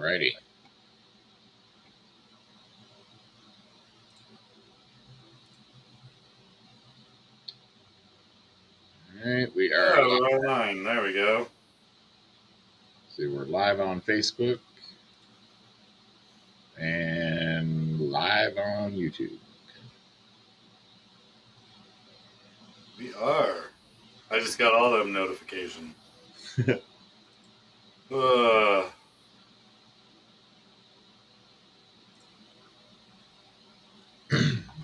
Alrighty. All right, we are Oh, live. we're online. There we go. See, we're live on Facebook and live on YouTube. We are. I just got all them notifications. uh,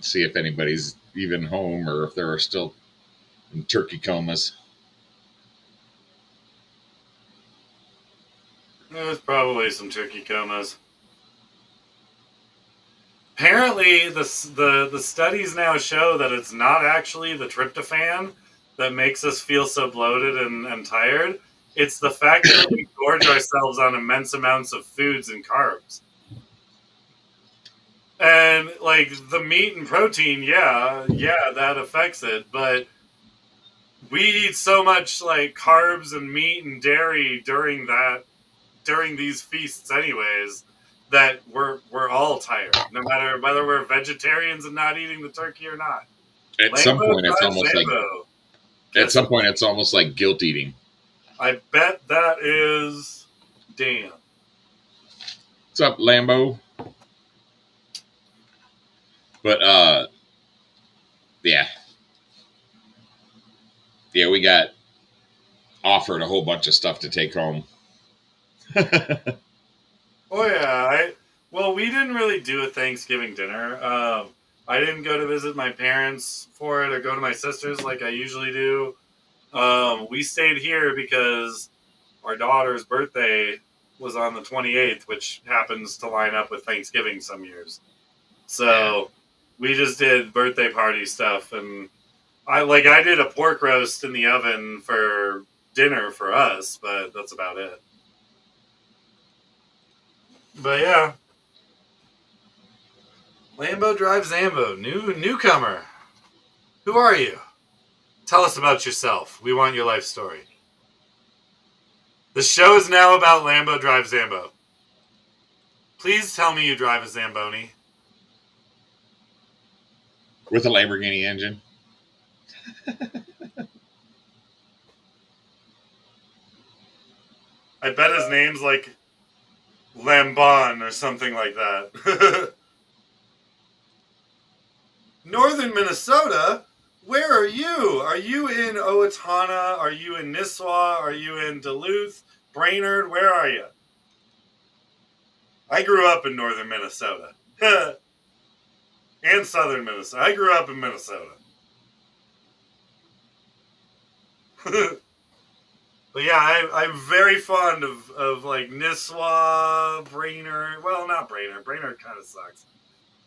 See if anybody's even home or if there are still in turkey comas. there's probably some turkey comas. Apparently, the studies now show that it's not actually the tryptophan that makes us feel so bloated and tired. It's the fact that we gorge ourselves on immense amounts of foods and carbs. And like the meat and protein, yeah, that affects it. But we eat so much like carbs and meat and dairy during these feasts, anyways, that we're all tired, no matter whether we're vegetarians and not eating the turkey or not. At some Lambo point, it's drives almost like Lambo. at Guess some what? point it's almost like guilt eating. I bet that is Dan. What's up, Lambo? But yeah, we got offered a whole bunch of stuff to take home. Oh yeah, well, we didn't really do a Thanksgiving dinner. I didn't go to visit my parents for it or go to my sister's like I usually do. We stayed here because our daughter's birthday was on the 28th, which happens to line up with Thanksgiving some years. So we just did birthday party stuff, and I did a pork roast in the oven for dinner for us, but that's about it. But yeah, Lambo drives Zambo, newcomer. Who are you? Tell us about yourself. We want your life story. The show is now about Lambo drives Zambo. Please tell me you drive a Zamboni. With a Lamborghini engine. I bet his name's like Lambon or something like that. Northern Minnesota? Where are you? Are you in Owatonna? Are you in Nisswa? Are you in Duluth? Brainerd? Where are you? I grew up in northern Minnesota. And southern Minnesota. I grew up in Minnesota. But yeah, I'm very fond of like Nisswa, Brainerd. Well, not Brainerd. Brainerd kind of sucks.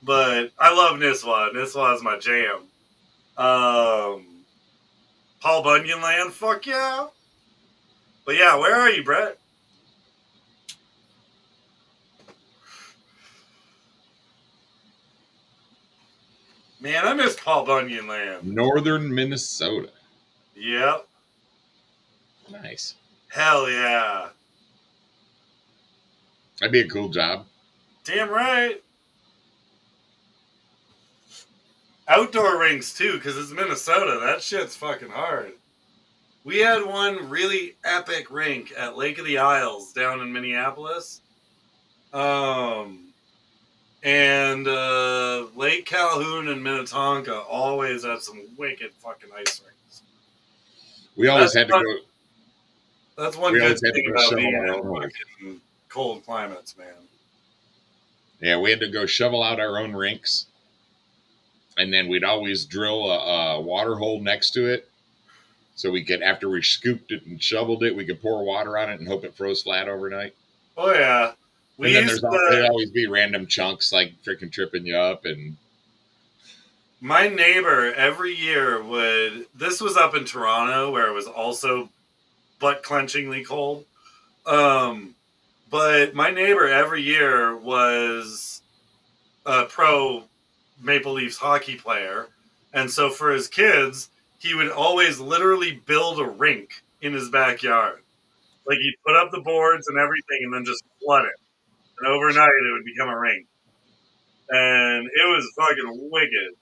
But I love Nisswa. Nisswa is my jam. Paul Bunyan land, fuck yeah. But yeah, where are you, Brett? Man, I miss Paul Bunyan land. Northern Minnesota. Yep. Nice. Hell yeah. That'd be a cool job. Damn right. Outdoor rinks too, because it's Minnesota. That shit's fucking hard. We had one really epic rink at Lake of the Isles down in Minneapolis. And Lake Calhoun and Minnetonka always had some wicked fucking ice rinks. We always had to go. That's one good thing about being in fucking cold climates, man. Yeah, we had to go shovel out our own rinks, and then we'd always drill a water hole next to it, so we could, after we scooped it and shoveled it, we could pour water on it and hope it froze flat overnight. Oh yeah. And then there'd always be random chunks like freaking tripping you up. And my neighbor every year would. This was up in Toronto where it was also butt clenchingly cold. But my neighbor every year was a pro Maple Leafs hockey player, and so for his kids, he would always literally build a rink in his backyard. Like he'd put up the boards and everything, and then just flood it. and overnight it would become a rink. And it was fucking wicked.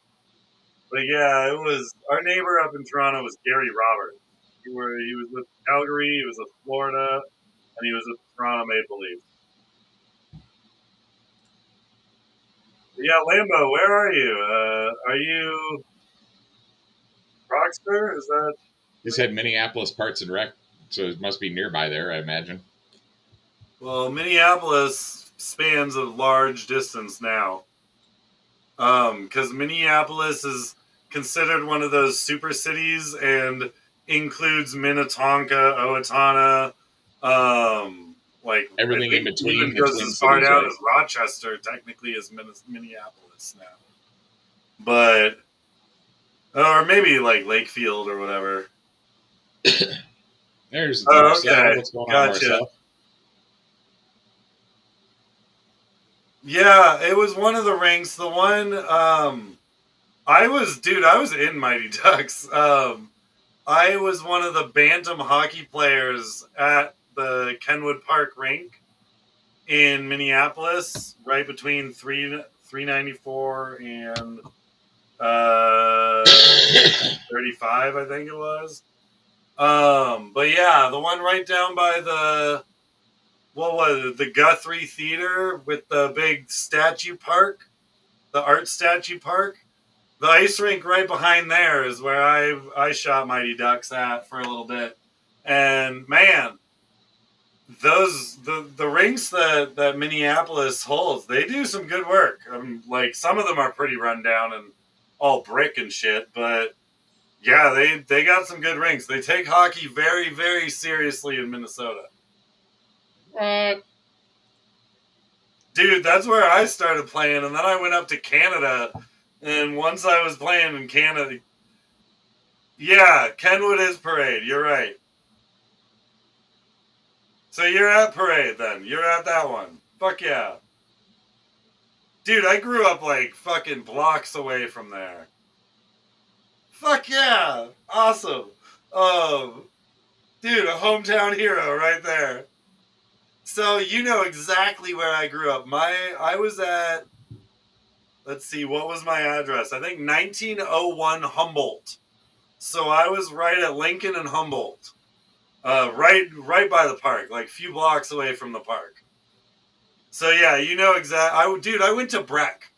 But yeah, it was our neighbor up in Toronto was Gary Roberts. He was with Calgary, he was with Florida, and he was with the Toronto Maple Leafs. But yeah, Lambo, where are you? Are you Roxburgh? Is that? You said Minneapolis Parts and Rec, so it must be nearby there, I imagine. Well, Minneapolis spans a large distance now. Because Minneapolis is considered one of those super cities and includes Minnetonka, Owatonna, like I Everything in think between even the goes Twin as far Cities, down right? as Rochester. Technically, is Minneapolis now, but or maybe like Lakefield or whatever. There's Oh, Marcel. okay, What's going on, gotcha. Marcel? Yeah, it was one of the rinks. The one I was in Mighty Ducks. I was one of the bantam hockey players at the Kenwood Park rink in Minneapolis, right between 394 and 35, I think it was. But yeah, the one right down by the what was it, the Guthrie Theater with the big statue park, the art statue park. The ice rink right behind there is where I shot Mighty Ducks at for a little bit. And man, the rinks that Minneapolis holds, they do some good work. Like some of them are pretty run down and all brick and shit, but yeah, they got some good rinks. They take hockey very very seriously in Minnesota. What? Dude, that's where I started playing, and then I went up to Canada. And once I was playing in Canada, yeah, Kenwood is Parade. You're right. So you're at Parade then. You're at that one. Fuck yeah. Dude, I grew up like fucking blocks away from there. Fuck yeah. Awesome. Um, dude, a hometown hero right there. So you know exactly where I grew up. I was at, let's see, what was my address? I think 1901 Humboldt. So I was right at Lincoln and Humboldt. Right by the park, like a few blocks away from the park. So yeah, you know exactly. Dude, I went to Breck.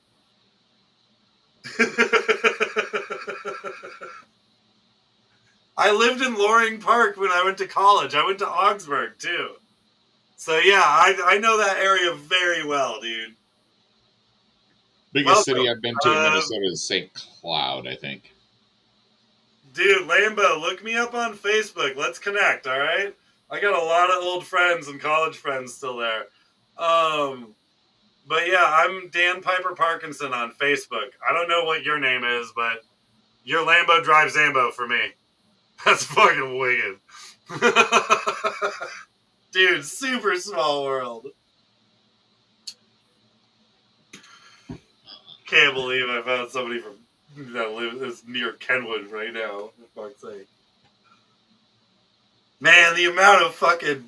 I lived in Loring Park when I went to college. I went to Augsburg too. So yeah, I know that area very well, dude. Biggest city Welcome. I've been to in Minnesota is St. Cloud, I think. Dude, Lambo, look me up on Facebook. Let's connect, all right? I got a lot of old friends and college friends still there. Um, but yeah, I'm Dan Piper Parkinson on Facebook. I don't know what your name is, but your Lambo drives Zambo for me. That's fucking wicked. Dude, super small world. Can't believe I found somebody from that lives near Kenwood right now. For fuck's sake. Man, the amount of fucking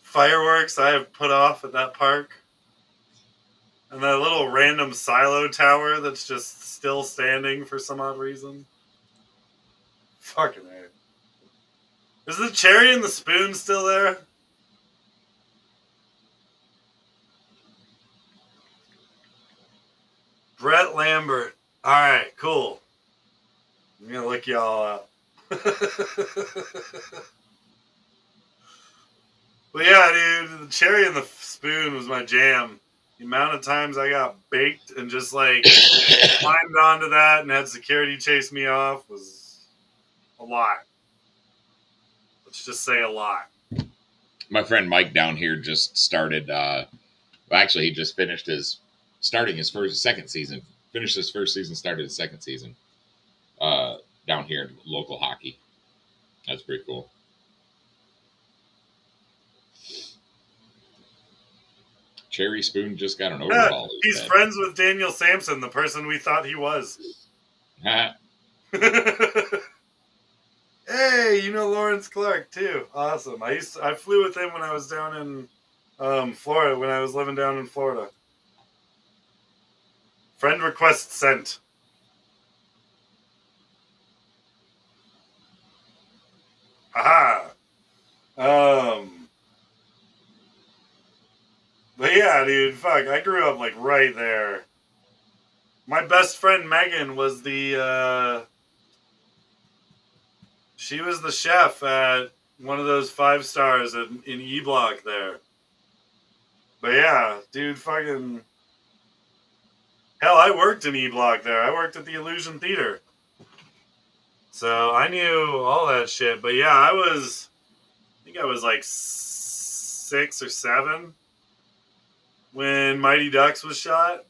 fireworks I have put off at that park. And that little random silo tower that's just still standing for some odd reason. Fucking A. Is the cherry and the spoon still there? Brett Lambert. Alright, cool. I'm gonna look y'all up. But yeah, dude, the cherry and the spoon was my jam. The amount of times I got baked and just like climbed onto that and had security chase me off was a lot. Let's just say a lot. My friend Mike down here just started. Well, actually, he just finished his starting his second season. Finished his first season, started his second season. Uh, Down here in local hockey. That's pretty cool. Cherry Spoon just got an overhaul. He's friends with Daniel Sampson, the person we thought he was. Hey, you know Lawrence Clark too. Awesome. I flew with him when I was down in Florida, when I was living down in Florida. Friend request sent. Haha. But yeah, dude, fuck, I grew up like right there. My best friend Megan was she was the chef at one of those 5 stars in E Block there. But yeah, dude, fucking hell, I worked in E Block there. I worked at the Illusion Theater, so I knew all that shit. But yeah, I think I was like 6 or 7 when Mighty Ducks was shot.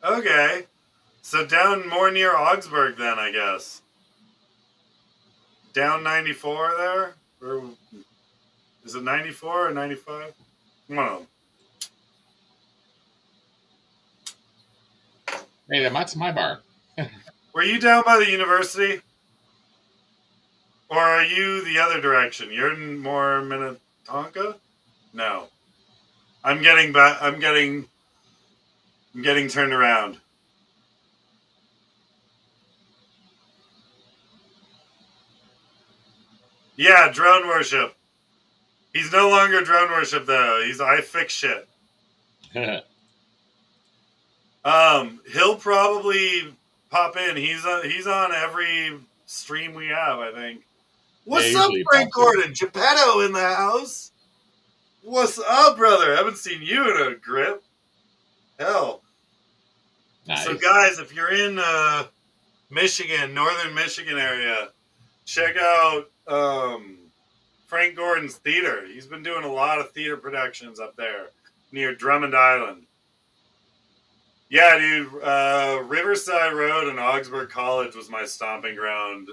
Okay, so down more near Augsburg then, I guess. Down 94 there, or is it 94 or 95? One of them. Hey, that's my bar. Were you down by the university? Or are you the other direction? You're in more Minnetonka? No. I'm getting back. I'm getting turned around. Yeah, drone worship. He's no longer drone worship though. I fix shit. He'll probably pop in. He's on every stream we have, I think. What's up, usually Frank pops in. Gordon? Geppetto in the house. What's up, brother? I haven't seen you in a grip. Hell. Nice. So, guys, if you're in Michigan, northern Michigan area, check out Frank Gordon's theater. He's been doing a lot of theater productions up there near Drummond Island. Yeah, dude. Riverside Road and Augsburg College was my stomping ground.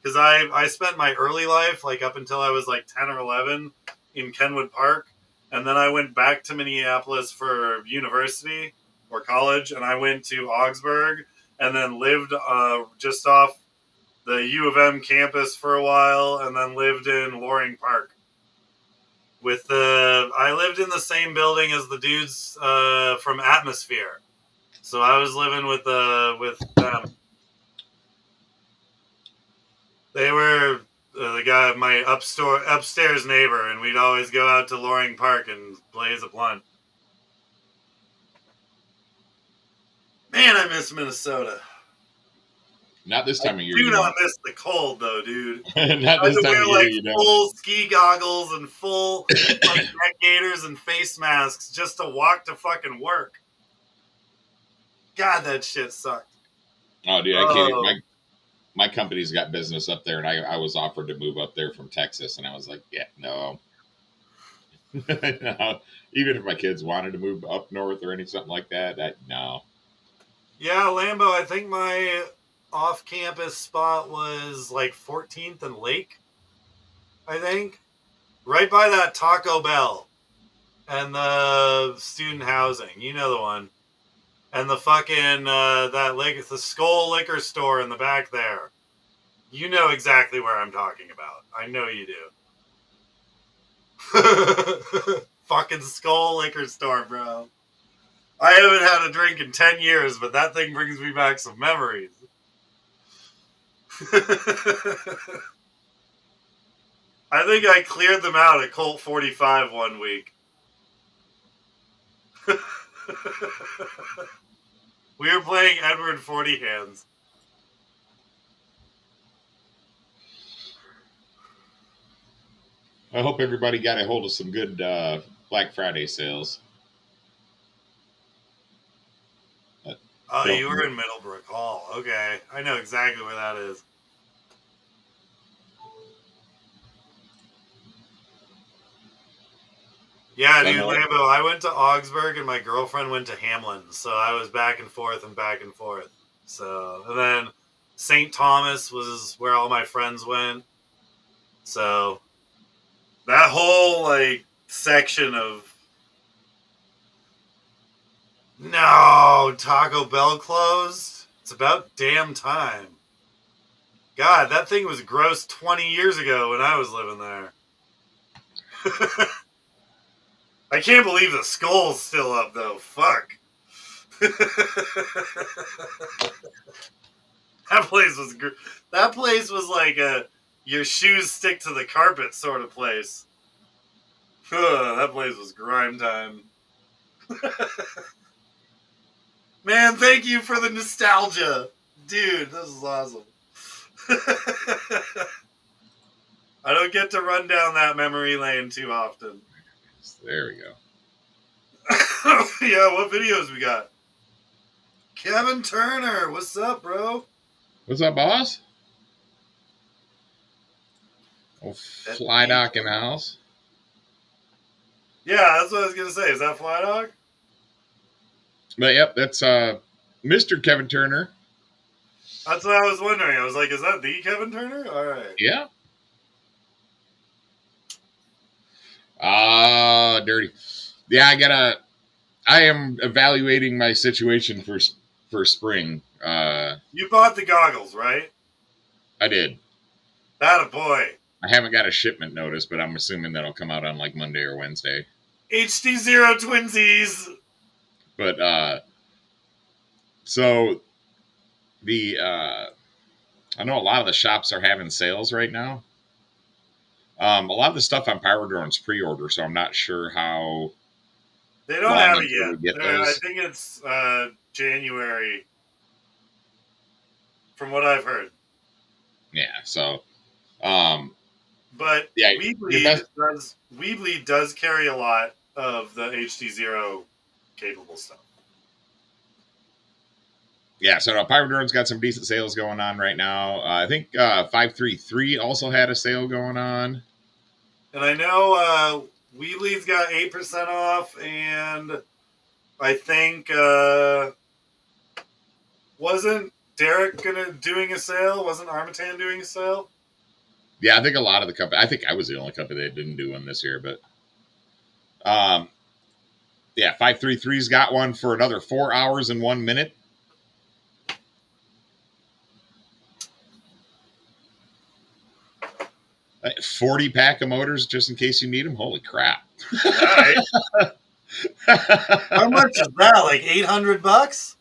Because I spent my early life, like up until I was like 10 or 11, in Kenwood Park. And then I went back to Minneapolis for university or college. And I went to Augsburg and then lived just off the U of M campus for a while. And then lived in Loring Park. I lived in the same building as the dudes from Atmosphere. So I was living with them. They were the guy, my upstairs neighbor, and we'd always go out to Loring Park and blaze a blunt. Man, I miss Minnesota. Not this time of year. Do not miss the cold though, dude. Not this time of year. Like full ski goggles and full like neck gaiters and face masks just to walk to fucking work. God, that shit sucked. Oh, dude, I can't. My company's got business up there, and I was offered to move up there from Texas, and I was like, yeah, no. No. Even if my kids wanted to move up north or something like that, no. Yeah, Lambo, I think my off-campus spot was like 14th and Lake, I think. Right by that Taco Bell and the student housing. You know the one. And the fucking, the Skull liquor store in the back there. You know exactly where I'm talking about. I know you do. Fucking Skull liquor store, bro. I haven't had a drink in 10 years, but that thing brings me back some memories. I think I cleared them out at Colt 45 one week. We were playing Edward 40 Hands. I hope everybody got a hold of some good Black Friday sales. Oh, you were in Middlebrook Hall. Okay. I know exactly where that is. Yeah, dude, Lambo, I went to Augsburg and my girlfriend went to Hamlin. So I was back and forth and back and forth. So, and then St. Thomas was where all my friends went. So that whole like section of no, Taco Bell closed. It's about damn time. God, that thing was gross 20 years ago when I was living there. I can't believe the skull's still up though. Fuck. That place was like a your shoes stick to the carpet sort of place. That place was grime time. Man, thank you for the nostalgia. Dude, this is awesome. I don't get to run down that memory lane too often. There we go. Yeah, what videos we got? Kevin Turner, what's up, bro? What's up, boss? Oh, Fly Doc in the house. Yeah, that's what I was gonna say. Is that Fly Dog? But yep, that's Mr. Kevin Turner. That's what I was wondering. I was like, is that the Kevin Turner? All right. Yeah. Dirty. Yeah, I am evaluating my situation for spring. You bought the goggles, right? I did. That a boy. I haven't got a shipment notice, but I'm assuming that'll come out on like Monday or Wednesday. HD0 twinsies. But so the I know a lot of the shops are having sales right now. A lot of the stuff on Power Drone's pre-order, so I'm not sure how. They don't have it yet. I those. think it's January, from what I've heard. Yeah, so. But yeah, Weebly does carry a lot of the HD0 capable stuff. Yeah, so Power Drone's got some decent sales going on right now. I think 533 also had a sale going on. And I know Weebly's got 8% off, and I think wasn't Derek doing a sale? Wasn't Armatan doing a sale? Yeah, I think a lot of the company. I think I was the only company that didn't do one this year, but yeah, 533's got one for another 4 hours and 1 minute. A 40 pack of motors just in case you need them. Holy crap! Right. How much is that? Like $800?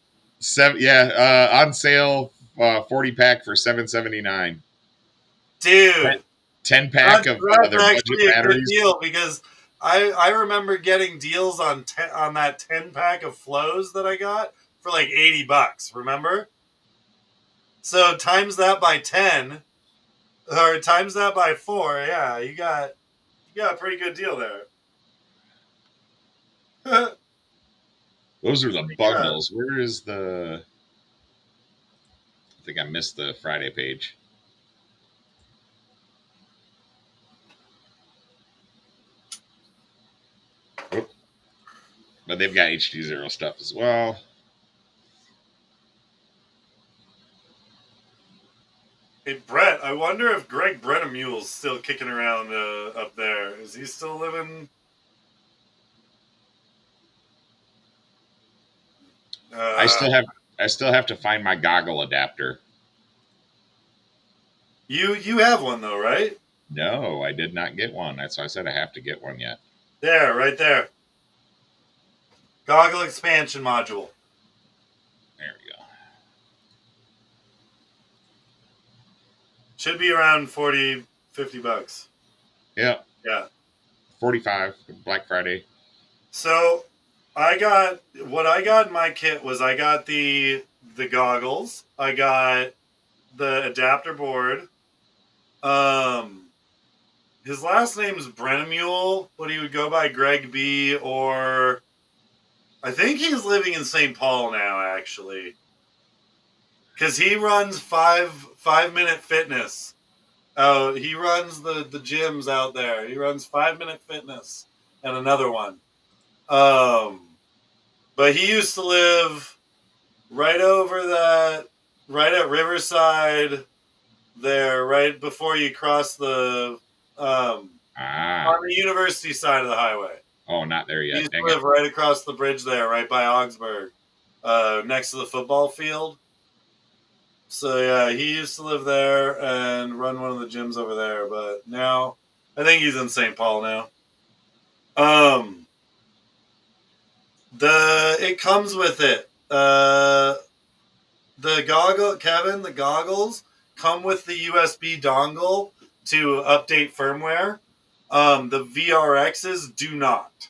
On sale, 40 pack for $779. Dude, 10 pack of their budget actually a batteries. good deal because I remember getting deals on that 10 pack of flows that I got for like $80. Remember? So times that by 10, or times that by 4. Yeah, you got a pretty good deal there. Those are the bundles. Where is the? I think I missed the Friday page. Oh. But they've got HD0 stuff as well. Hey, Brett, I wonder if Greg Brettamule's still kicking around up there. Is he still living? I still have to find my goggle adapter. You have one though, right? No, I did not get one. That's why I said I have to get one yet. There, right there. Goggle expansion module. There we go. Should be around $40, $50. Yeah. Yeah. 45 Black Friday. So what I got in my kit was I got the goggles, I got the adapter board. His last name is Brennemule, but he would go by Greg B, or I think he's living in St. Paul now, actually, because he runs 5-minute fitness. Oh, he runs the gyms out there. He runs 5-minute fitness and another one. But he used to live right at Riverside there, right before you cross the on the university side of the highway. Oh, not there yet. He used to live right across the bridge there, right by Augsburg, next to the football field. So yeah, he used to live there and run one of the gyms over there, but now I think he's in St. Paul now. It comes with it. The goggles come with the USB dongle to update firmware. The VRXs do not.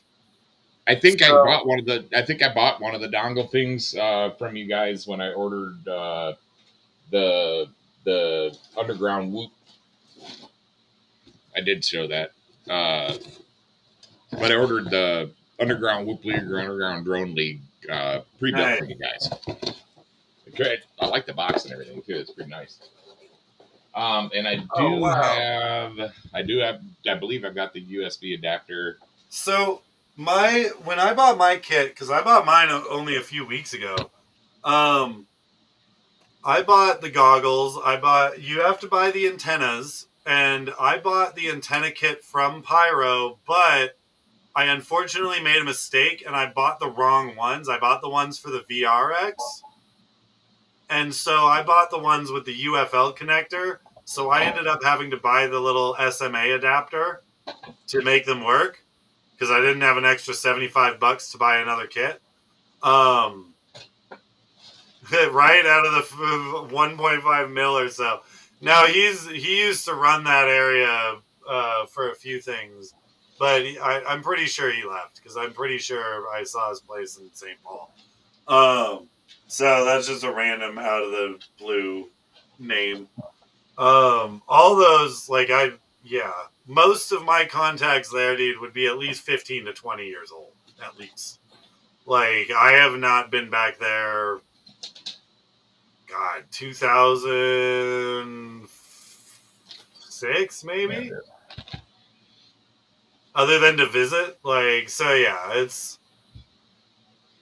I think I So- bought one of the. I think I bought one of the dongle things from you guys when I ordered the underground whoop. I did show that, but I ordered the underground whoop league or underground drone league pre-built Nice. for you guys. Okay, I like the box and everything too. It's pretty nice. And I do have. I believe I've got the USB adapter. So when I bought my kit, because I bought mine only a few weeks ago, I bought the goggles. You have to buy the antennas, and I bought the antenna kit from Pyro, but I unfortunately made a mistake and I bought the wrong ones. I bought the ones for the VRX. And so I bought the ones with the UFL connector. So I ended up having to buy the little SMA adapter to make them work because I didn't have an extra $75 to buy another kit. Right out of the 1.5 mil or so. Now he used to run that area for a few things, but I'm pretty sure he left because I'm pretty sure I saw his place in St. Paul. So that's just a random out of the blue name. All those most of my contacts there, dude, would be at least 15 to 20 years old, at least. Like I have not been back there. God, 2006 maybe. Other than to visit,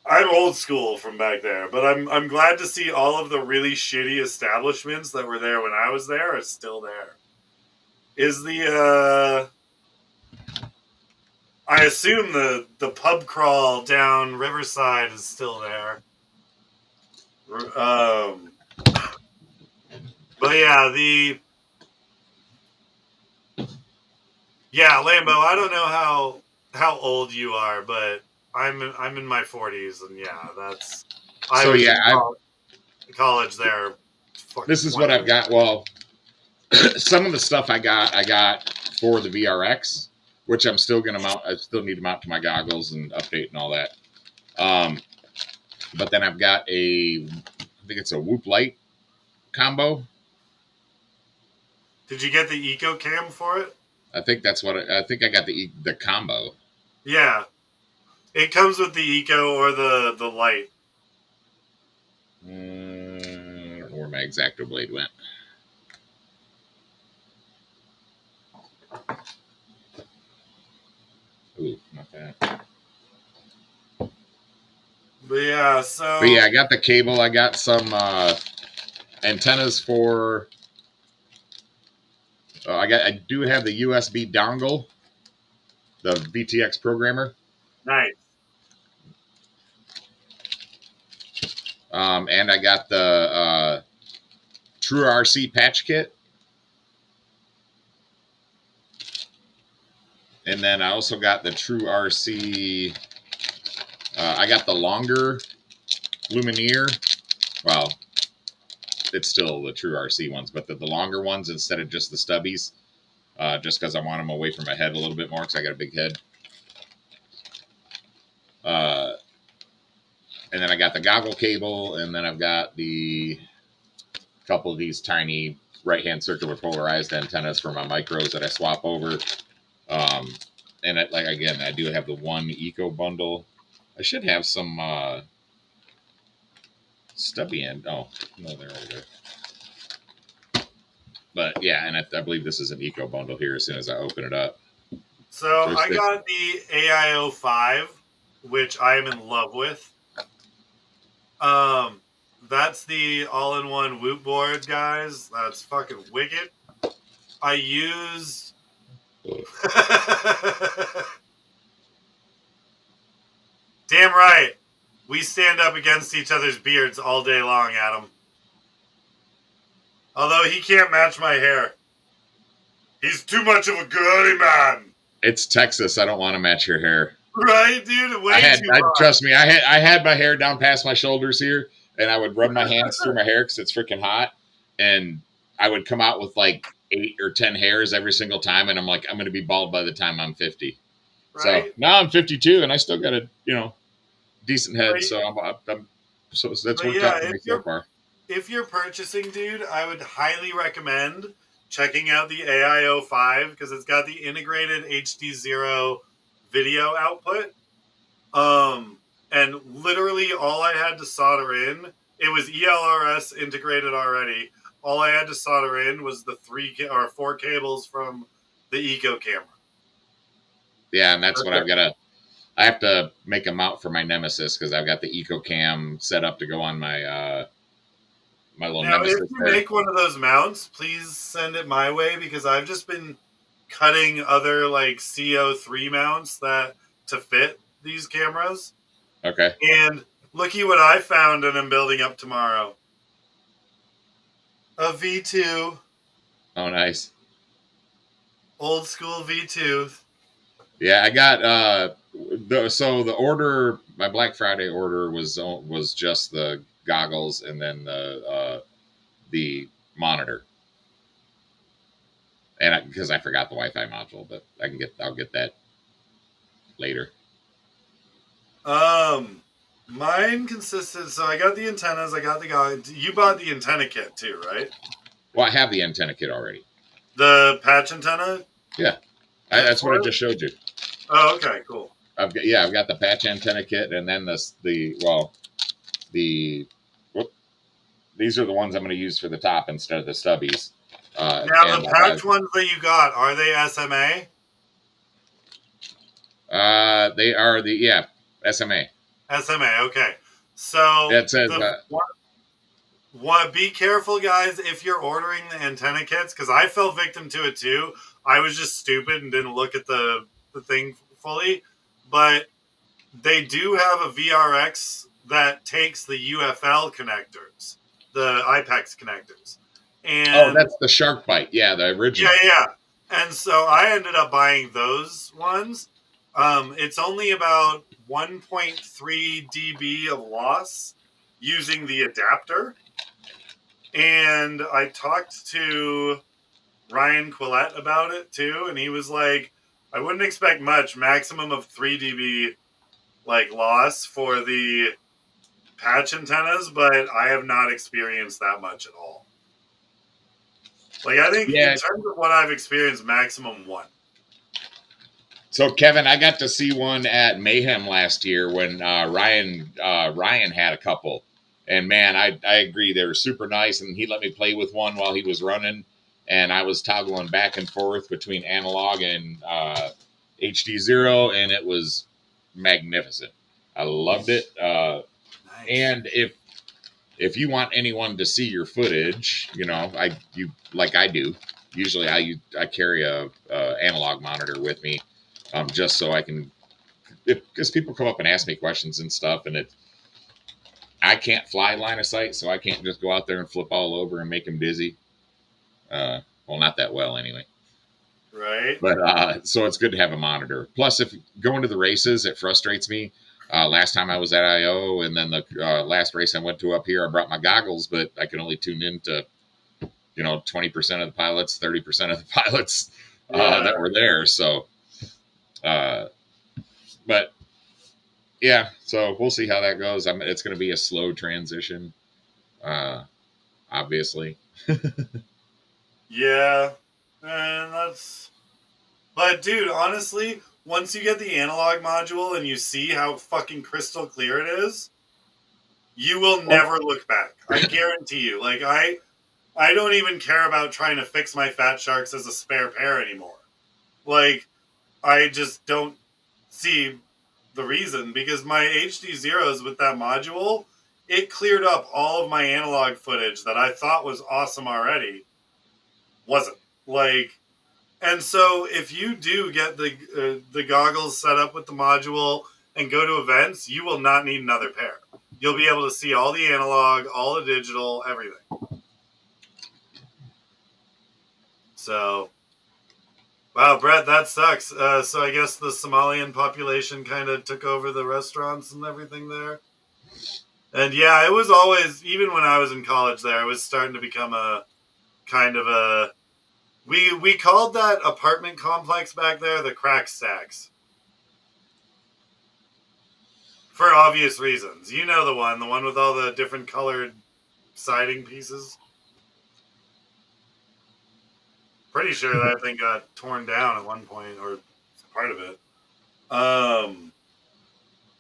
I'm old school from back there, but I'm glad to see all of the really shitty establishments that were there when I was there are still there. Is the I assume the pub crawl down Riverside is still there. But yeah, Lambo, I don't know how old you are, but I'm in my 40s, and I was in college there. This is what I've got. Well, some of the stuff I got for the VRX, which I'm still gonna mount. I still need to mount to my goggles and update and all that. But then I've got I think it's a Whoop Light combo. Did you get the Eco Cam for it? I think that's what I think. I got the combo. Yeah, it comes with the Eco or the Light. I don't know where my X-Acto blade went. Ooh, not that. But yeah, I got the cable. I got some antennas for. I do have the USB dongle, the VTX programmer. Nice. And I got the True RC patch kit. And then I also got the True RC. I got the longer Lumineer. Well, it's still the True RC ones, but the longer ones instead of just the stubbies. Just because I want them away from my head a little bit more because I got a big head. And then I got the goggle cable, and then I've got the couple of these tiny right-hand circular polarized antennas for my micros that I swap over. And I do have the one Eco bundle. I should have some stubby end. Oh, no, they're over there. But yeah, and I believe this is an Eco bundle here as soon as I open it up. So I got the AIO 5, which I am in love with. That's the all-in-one Whoop board, guys. That's fucking wicked. I used. Damn right. We stand up against each other's beards all day long, Adam. Although he can't match my hair. He's too much of a girly man. It's Texas. I don't want to match your hair. Right, dude? Way too hot. Trust me. I had my hair down past my shoulders here, and I would run my hands through my hair because it's freaking hot, and I would come out with like 8 or 10 hairs every single time, and I'm like, I'm going to be bald by the time I'm 50. Right? So now I'm 52, and I still got a decent head. Right. So so that's But worked yeah, out for me so far. if you're purchasing, dude, I would highly recommend checking out the AIO5 because it's got the integrated HD0 video output. And literally all I had to solder in, it was ELRS integrated already. All I had to solder in was the 4 cables from the Eco camera. Yeah, and that's what I've got to. I have to make a mount for my Nemesis because I've got the Eco Cam set up to go on my my little Now, Nemesis. if you make one of those mounts, please send it my way because I've just been cutting other like CO3 mounts to fit these cameras. Okay. And looky what I found and I'm building up tomorrow. A V2. Oh, nice. Old school V2. Yeah, I got the order, my Black Friday order was just the goggles and then the monitor. And because I forgot the Wi-Fi module, but I'll get that later. Mine consisted. So I got the antennas. I got the goggles. You bought the antenna kit too, right? Well, I have the antenna kit already. The patch antenna. Yeah, that's what I just showed you. Oh, okay, cool. I've got the patch antenna kit, and then these are the ones I'm going to use for the top instead of the stubbies. Now the patch ones that you got, are they SMA? They are the SMA. SMA, okay. So that says be careful, guys, if you're ordering the antenna kits, because I fell victim to it too. I was just stupid and didn't look at the thing fully, but they do have a VRX that takes the UFL connectors, the IPEX connectors. And that's the Shark Bite. Yeah, the original. Yeah. And so I ended up buying those ones. It's only about 1.3 dB of loss using the adapter. And I talked to Ryan Quillette about it too, and he was like, I wouldn't expect much, maximum of 3 dB like loss for the patch antennas, but I have not experienced that much at all. Like, I think in terms of what I've experienced, maximum 1. So, Kevin, I got to see one at Mayhem last year when Ryan had a couple. And, man, I agree. They were super nice, and he let me play with one while he was running. And I was toggling back and forth between analog and HD0, and it was magnificent. I loved it. Nice. And if you want anyone to see your footage, like I do. Usually, I carry a analog monitor with me, just so I can, because people come up and ask me questions and stuff, and I can't fly line of sight, so I can't just go out there and flip all over and make them dizzy. Well, not that well anyway. Right. But so it's good to have a monitor. Plus, if going to the races, it frustrates me. Last time I was at I/O, and then the last race I went to up here, I brought my goggles, but I could only tune in to 20% of the pilots, 30% of the pilots that were there. So, but yeah, so we'll see how that goes. It's going to be a slow transition, obviously. Yeah, and but dude, honestly, once you get the analog module and you see how fucking crystal clear it is, you will never look back. I guarantee you. Like, I don't even care about trying to fix my Fat Sharks as a spare pair anymore. Like, I just don't see the reason, because my HD zeros with that module, it cleared up all of my analog footage that I thought was awesome already. Wasn't. Like, and so if you do get the goggles set up with the module and go to events, you will not need another pair. You'll be able to see all the analog, all the digital, everything. So, Wow, Brett, that sucks. So I guess the Somalian population kind of took over the restaurants and everything there. And yeah, it was always, even when I was in college there, it was starting to become a kind of a, we called that apartment complex back there the crack stacks. For obvious reasons. You know the one with all the different colored siding pieces. Pretty sure that thing got torn down at one point, or part of it.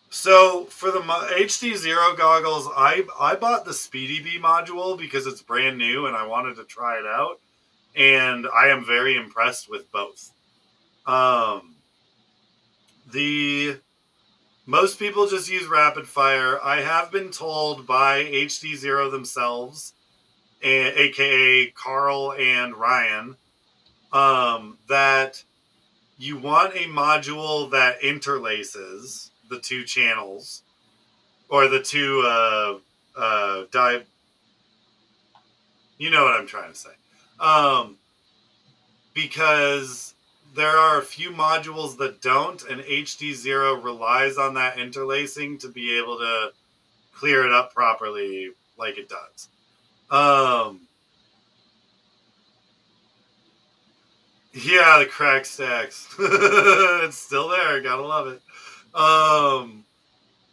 So for the HD Zero goggles, I bought the Speedy Bee module because it's brand new and I wanted to try it out, and I am very impressed with both. Um, the Most people just use rapid fire. I have been told by HD Zero themselves, aka Carl and Ryan, that you want a module that interlaces the two channels or the two dive. You know what I'm trying to say. Um, because there are a few modules that don't, and HD Zero relies on that interlacing to be able to clear it up properly like it does. Yeah, the crack stacks. It's still there. Gotta love it.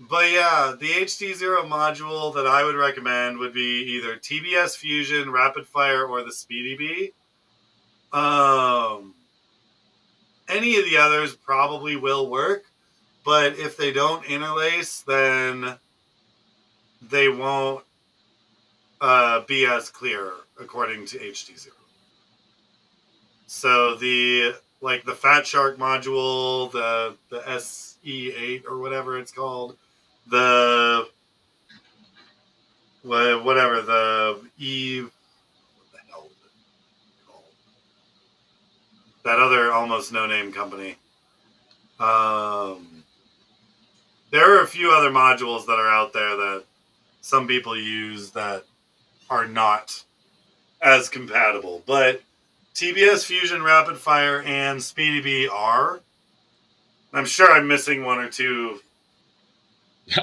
But yeah, the HD Zero module that I would recommend would be either TBS Fusion, Rapid Fire, or the Speedy Bee. Any of the others probably will work, but if they don't interlace, then they won't be as clear according to HD Zero. So the Fat Shark module, the SE8 or whatever it's called, the whatever the E, what the hell is it called? That other almost no name company. There are a few other modules that are out there that some people use that are not as compatible, but TBS Fusion, Rapid Fire, and Speedy Bee are. I'm sure I'm missing one or two.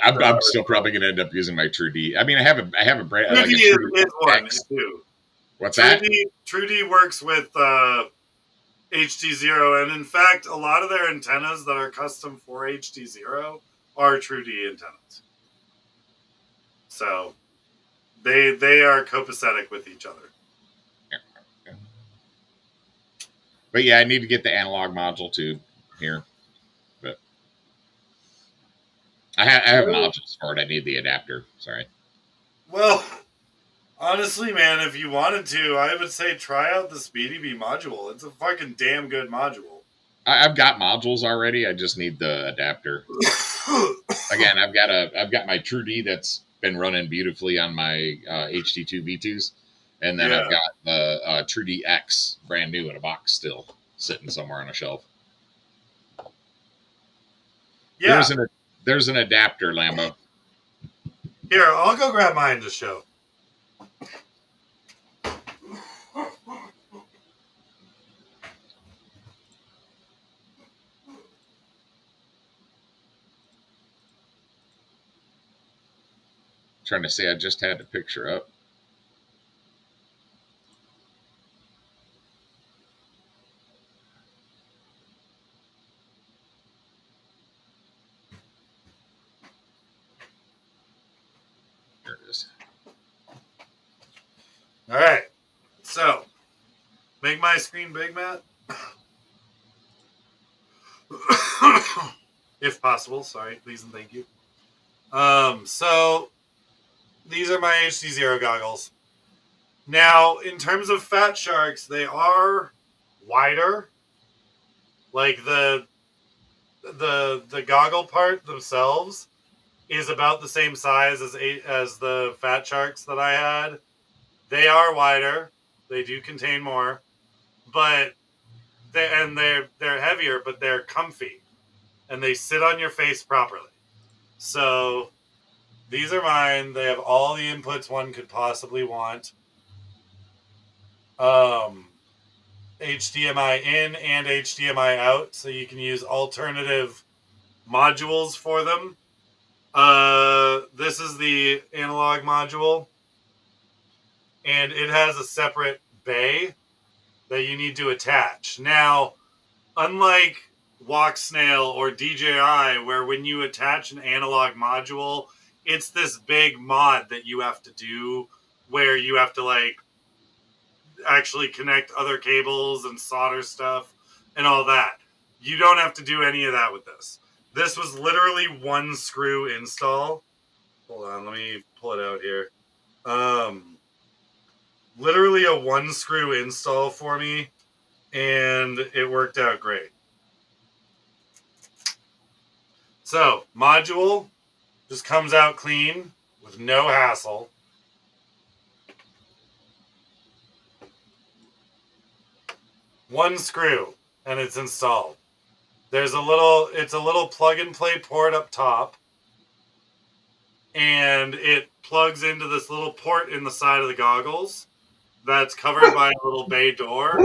I'm still probably going to end up using my True D. I mean, I have a brand True like D a True is one X. too. What's that? True D works with HD Zero, and in fact, a lot of their antennas that are custom for HD Zero are True D antennas. So they are copacetic with each other. But yeah, I need to get the analog module too here. But I have modules for it. I need the adapter. Sorry. Well, honestly, man, if you wanted to, I would say try out the Speedy Bee module. It's a fucking damn good module. I've got modules already. I just need the adapter. Again, I've got my True D that's been running beautifully on my HD2 V2s, and then I've got the True D X brand new in a box still sitting somewhere on a shelf. Yeah. There's an adapter, Lambo. Here, I'll go grab mine to show. Trying to say I just had the picture up. There it is. All right. So, make my screen big, Matt. If possible. Sorry. Please and thank you. So these are my HD Zero goggles. Now, in terms of Fat Sharks, they are wider. Like the goggle part themselves is about the same size as the Fat Sharks that I had. They are wider. They do contain more, but they're heavier, but they're comfy and they sit on your face properly. So these are mine. They have all the inputs one could possibly want. HDMI in and HDMI out, so you can use alternative modules for them. This is the analog module, and it has a separate bay that you need to attach. Now, unlike Walk Snail or DJI, where when you attach an analog module, it's this big mod that you have to do where you have to like actually connect other cables and solder stuff and all that. You don't have to do any of that with this. This was literally one screw install. Hold on, let me pull it out here. Literally a one screw install for me, and it worked out great. So, module just comes out clean with no hassle. One screw and it's installed. It's a little plug and play port up top, and it plugs into this little port in the side of the goggles that's covered by a little bay door.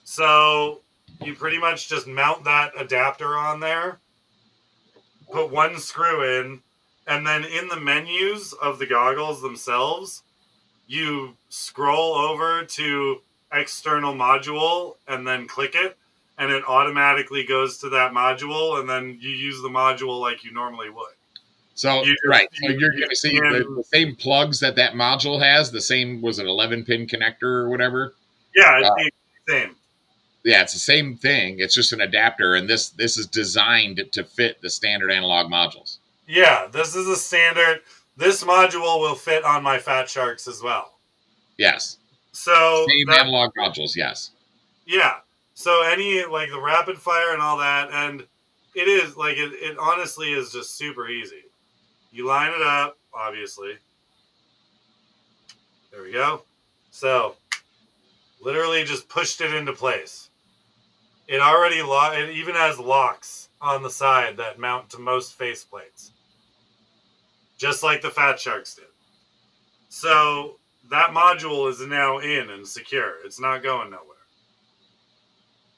So you pretty much just mount that adapter on there, put one screw in, and then in the menus of the goggles themselves, you scroll over to external module and then click it, and it automatically goes to that module, and then you use the module like you normally would. So, so you're going to see the same plugs that module has, the same, was it 11-pin connector or whatever? Yeah, it's the same. Yeah, it's the same thing. It's just an adapter, and this is designed to fit the standard analog modules. Yeah, this is a standard. This module will fit on my Fat Sharks as well. Yes. So same analog modules, yes. Yeah. So any like the rapid fire and all that, and it is like it honestly is just super easy. You line it up, obviously. There we go. So literally just pushed it into place. It already it even has locks on the side that mount to most faceplates, just like the Fat Sharks did. So that module is now in and secure. It's not going nowhere.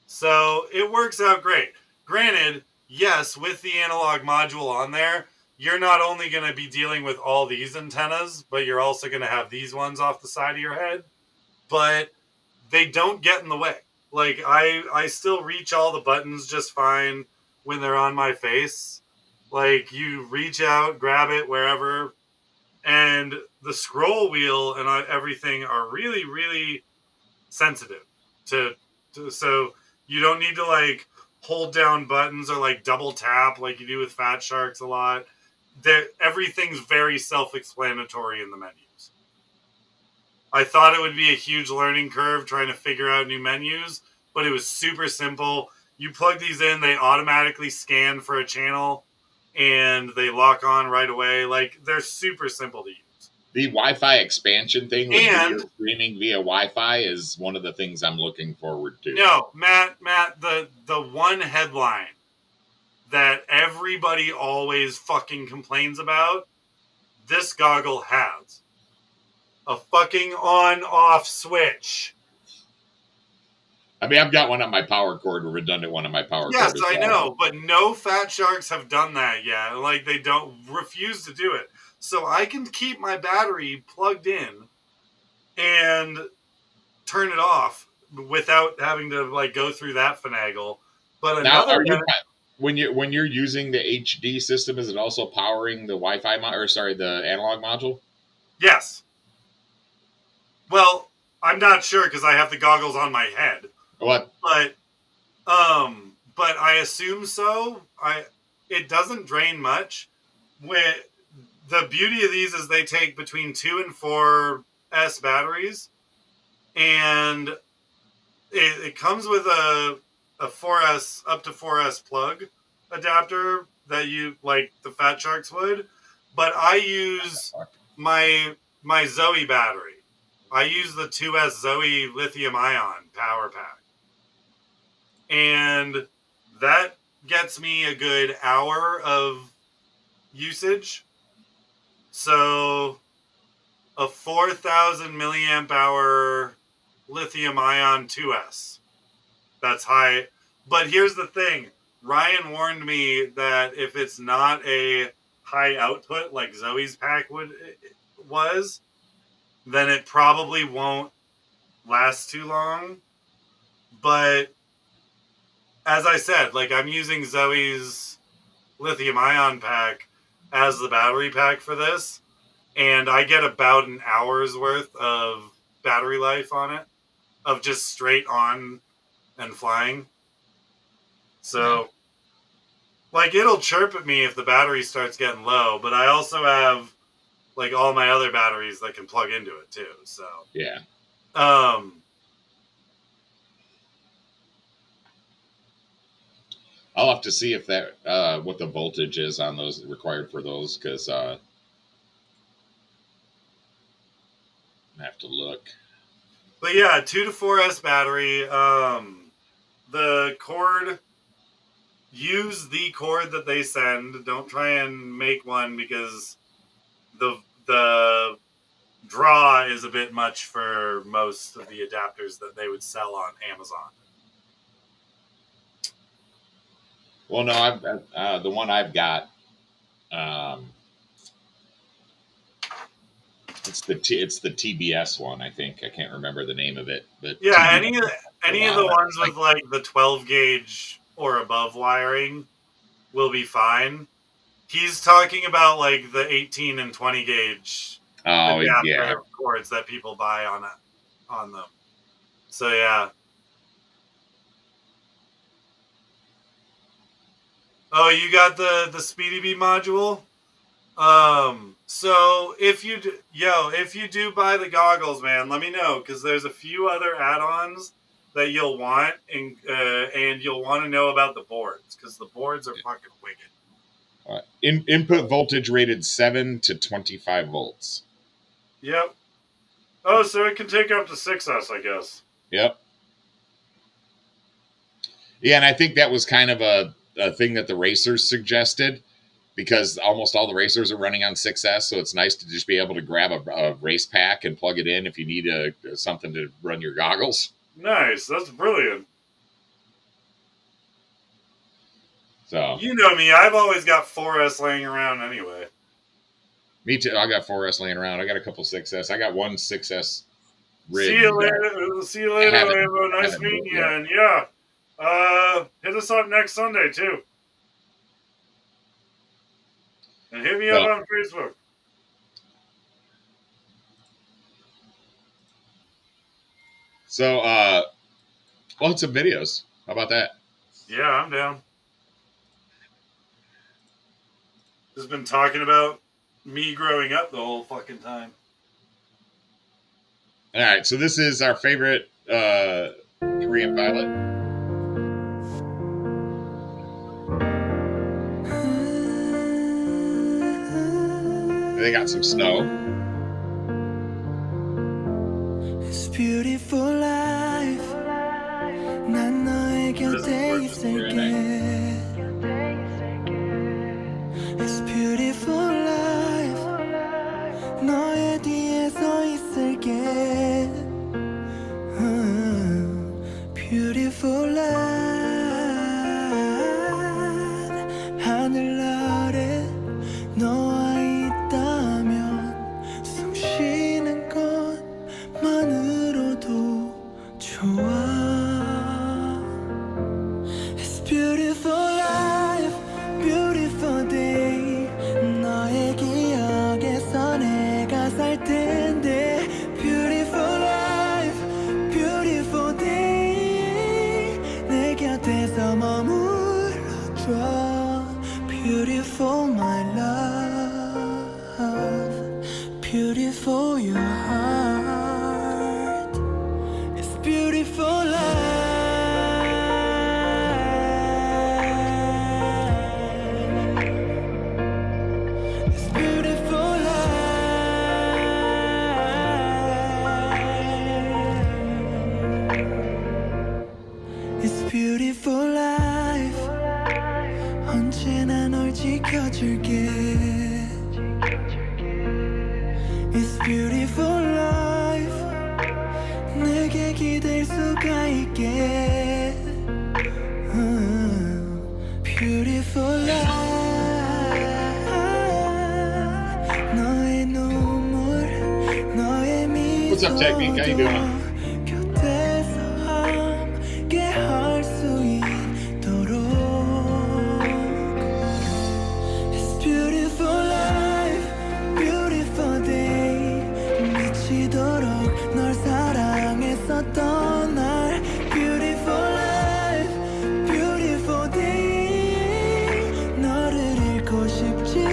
So it works out great. Granted, yes, with the analog module on there, you're not only going to be dealing with all these antennas, but you're also going to have these ones off the side of your head. But they don't get in the way. Like, I still reach all the buttons just fine when they're on my face. Like, you reach out, grab it wherever, and the scroll wheel and everything are really, really sensitive so you don't need to like hold down buttons or like double tap like you do with Fat Sharks a lot. Everything's very self-explanatory in the menus. I thought it would be a huge learning curve trying to figure out new menus, but it was super simple. You plug these in, they automatically scan for a channel, and they lock on right away. Like, they're super simple to use. The Wi-Fi expansion thing with video streaming via Wi-Fi is one of the things I'm looking forward to. No, Matt, the one headline that everybody always fucking complains about, this goggle has a fucking on-off switch. I mean, I've got one on my power cord, a redundant one on my power cord. Yes, I know, but no Fat Sharks have done that yet. Like, they refuse to do it. So I can keep my battery plugged in and turn it off without having to like go through that finagle. But now, when you're using the HD system, is it also powering the Wi-Fi the analog module? Yes. Well, I'm not sure because I have the goggles on my head. What? But I assume so. It doesn't drain much. The beauty of these is they take between 2 and 4S batteries, and it comes with a 4S up to 4S plug adapter that you like the Fat Sharks would, but I use my Zoe battery. I use the 2S Zoe lithium ion power pack, and that gets me a good hour of usage. So a 4,000 milliamp hour lithium-ion 2S. That's high. But here's the thing. Ryan warned me that if it's not a high output like Zoe's pack was, then it probably won't last too long. But as I said, like, I'm using Zoe's lithium-ion pack as the battery pack for this, and I get about an hour's worth of battery life on it, of just straight on and flying. So, like, it'll chirp at me if the battery starts getting low, but I also have, like, all my other batteries that can plug into it, too. So, yeah. I'll have to see if that, what the voltage is on those required for those, because I have to look. But yeah, 2 to 4S battery. The cord, use the cord that they send. Don't try and make one because the draw is a bit much for most of the adapters that they would sell on Amazon. Well, no, I've the one I've got. It's the TBS one, I think. I can't remember the name of it, but yeah, TBS any of the ones with like the 12 gauge or above wiring will be fine. He's talking about like the 18 and 20 gauge adapter cords that people buy on them. So yeah. Oh, you got the Speedy Bee module? So if you do buy the goggles, man, let me know, because there's a few other add-ons that you'll want, and you'll want to know about the boards, because the boards are fucking wicked. Input voltage rated 7 to 25 volts. Yep. Oh, so it can take up to 6S, I guess. Yep. Yeah, and I think that was kind of a thing that the racers suggested, because almost all the racers are running on 6S, so it's nice to just be able to grab a race pack and plug it in if you need something to run your goggles. Nice. That's brilliant. So, you know me, I've always got 4S laying around anyway. Me too. I got 4S laying around. I got a couple 6S. I got one 6S rig. See you later. See you later, Lambo. Nice meeting you. And yeah, hit us up next Sunday too. And hit me up on Facebook. So, lots of videos. How about that? Yeah, I'm down. Just been talking about me growing up the whole fucking time. All right, so this is our favorite Korean pilot. They got some snow. It's beautiful life. 난 너의 곁에 있을게. It's beautiful life. 너의 뒤에 서 있을게. Beautiful life. 하늘 아래 너와 있다면 숨 쉬는 것만으로도 좋아. It's beautiful life, beautiful day. 너의 기억에서 내가 살 텐데. Beautiful life, beautiful day. 내 곁에서 머물러줘. Beautiful my love, beautiful your heart. It's beautiful life. It's beautiful life. It's beautiful life. 언제나 널 지켜줄게. It's beautiful life. 내게 있게. Beautiful life. 너의 눈물, 너의 미소. What's up, Technique? How you doing? 곁에서 함께 할 수 있도록. It's beautiful life, beautiful day. 미치도록 널 사랑했었던 날. Beautiful life, beautiful day. 너를 잃고 싶지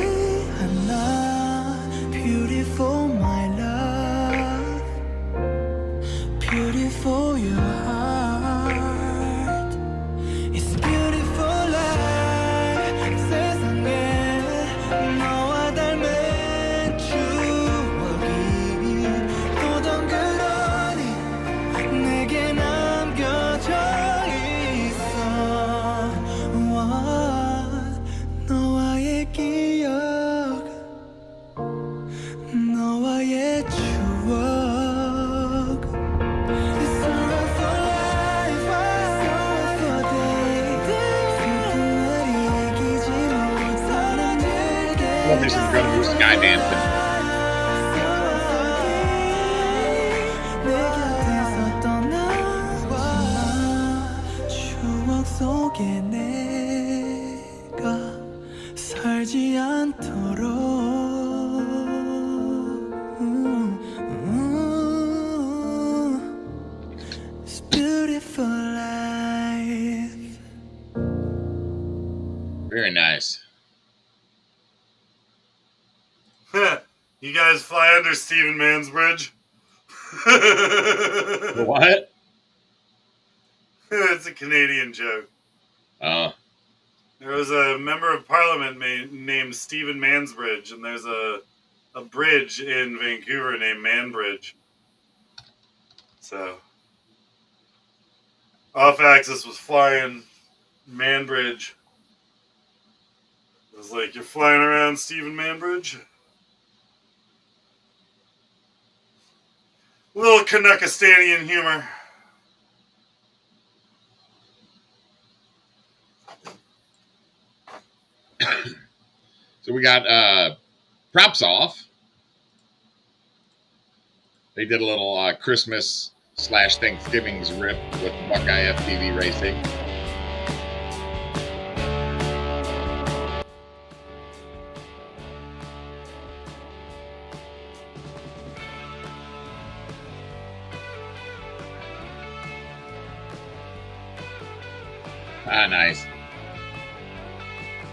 않아. Beautiful my love, beautiful your heart. It's beautiful life. 세상에 너와 닮은 추억이 또 덩그러니 내게 남겨져 있어. 너와의 기억, 너와의 추억. It's all for life, all for day. 슬픈 날 이기지 못하는 일게. Love me some Gun Goose Sky Dancing. 내 곁에서 떠나지 마. 추억 속에 내가 살지 않도록. It's beautiful life. Very nice. You guys fly under Stephen Mansbridge? The what? It's a Canadian joke. Oh, There was a member of parliament named Stephen Mansbridge, and there's a bridge in Vancouver named Manbridge. So, off-axis was flying Manbridge. It was like, you're flying around Stephen Manbridge? Little Canuckistanian humor. so we got props off. They did a little Christmas / Thanksgiving's rip with Buckeye FPV Racing. Ah, nice.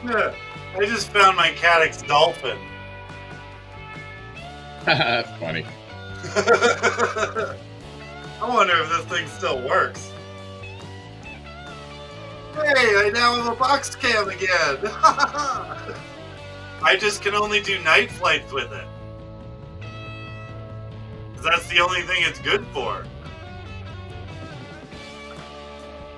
Yeah, I just found my Caddx Dolphin. That's funny. I wonder if this thing still works. Hey, I now have a box cam again. I just can only do night flights with it. 'Cause that's the only thing it's good for.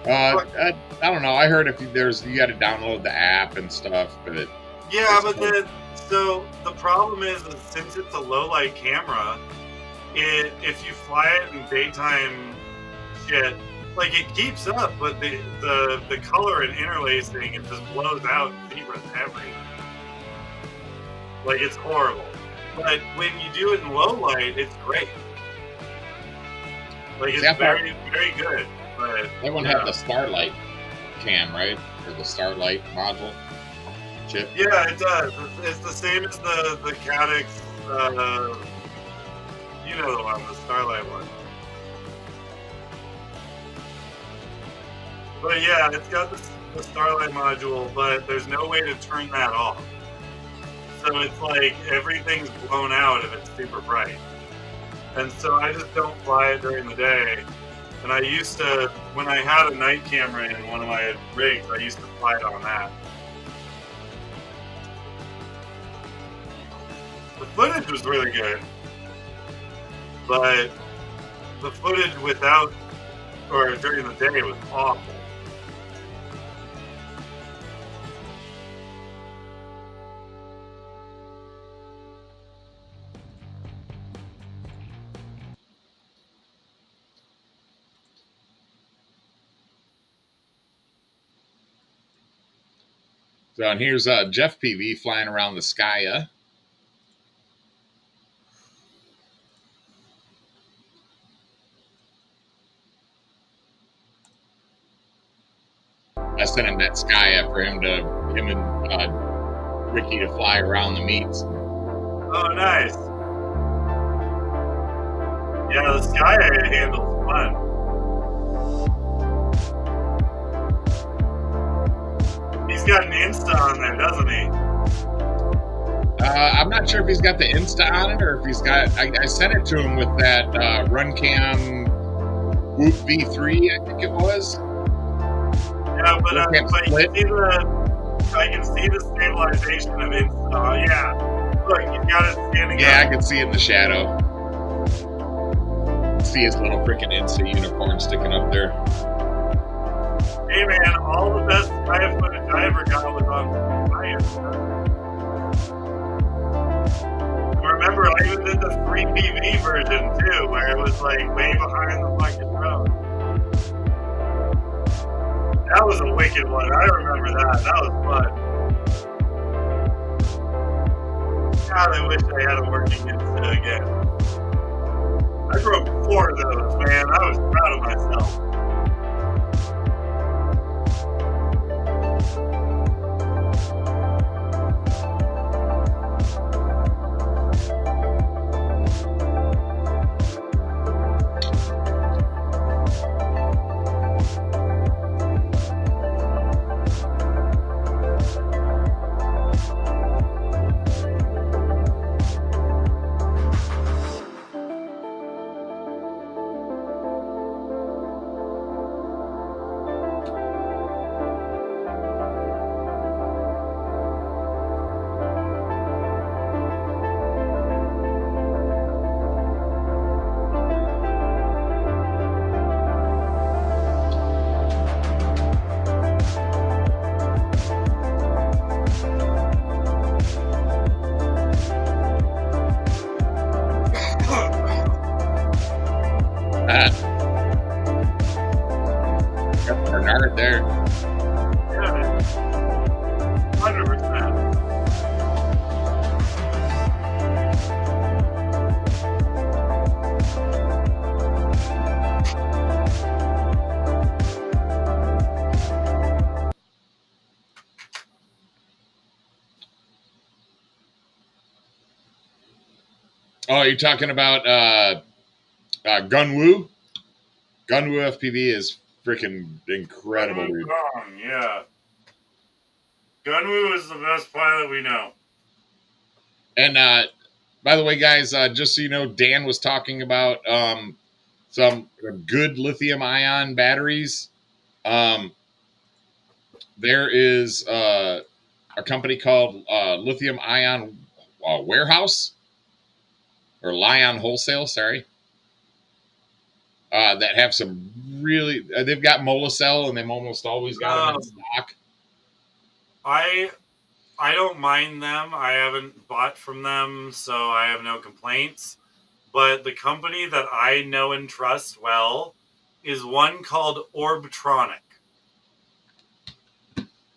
I don't know. I heard if you got to download the app and stuff, but Yeah, but so the problem is that since it's a low light camera, if you fly it in daytime shit, like it keeps up, but the color and interlacing, it just blows out zebras everywhere. Like it's horrible. But when you do it in low light, it's great. Like it's very, very good. But that one had the Starlight cam, right? Or the Starlight module chip. Yeah, it does. It's the same as the Caddx. You know the one, the Starlight one. But yeah, it's got the Starlight module, but there's no way to turn that off. So it's like everything's blown out if it's super bright. And so I just don't fly it during the day. And I used to, when I had a night camera in one of my rigs, I used to fly it on that. The footage was really good, but the footage without, or during the day, was awful. So, and here's Jeff PV flying around the sky. I sent him that sky for him and Ricky to fly around the meets. Oh, nice. Yeah, the sky handle's fun. He's got an Insta on there, doesn't he? I'm not sure if he's got the Insta on it or if he's got. I sent it to him with that RunCam Whoop V3, I think it was. Yeah, but I can see the stabilization of Insta. Yeah, look, he's got it standing up. Yeah, I can see it in the shadow. See his little freaking Insta unicorn sticking up there. Hey man, all the best sky footage I ever got was on my Insta. Remember, I even did the 3PV version too, where it was like way behind the fucking road. That was a wicked one. I remember that. That was fun. God, I wish I had a working Insta again. I drove 4 of those, man. I was proud of myself. Bernard there. Yeah, 100%. Oh, you're talking about Gunwoo? Gunwoo FPV is freaking incredible, dude. Yeah. Gunwoo is the best pilot we know. And by the way, guys, just so you know, Dan was talking about some good lithium-ion batteries. There is a company called Lithium Ion Warehouse or Lion Wholesale, sorry, that have some really. They've got Molacell, and they've almost always got them in stock. I don't mind them. I haven't bought from them, so I have no complaints. But the company that I know and trust well is one called Orbtronic.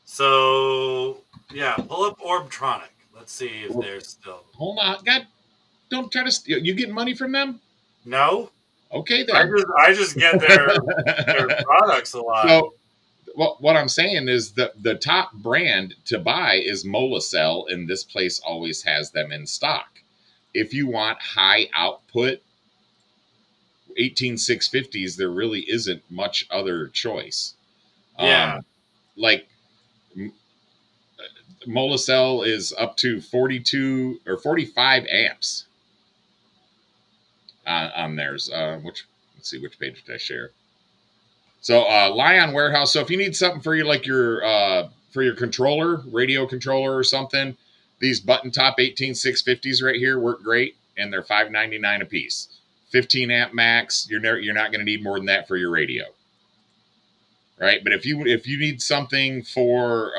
So, yeah, pull up Orbtronic. Let's see if they're still. Hold on. God, don't try to. You get money from them? No. Okay, then. I just get their products a lot. So, what I'm saying is the top brand to buy is Molacell, and this place always has them in stock. If you want high output 18650s, there really isn't much other choice. Yeah. Like Molacell is up to 42 or 45 amps on theirs. Let's see, which page did I share? So Lion Warehouse. So if you need something for your controller, radio controller or something, these button top 18650s right here work great, and they're $5.99 a piece. 15 amp max. You're not going to need more than that for your radio, right? But if you need something for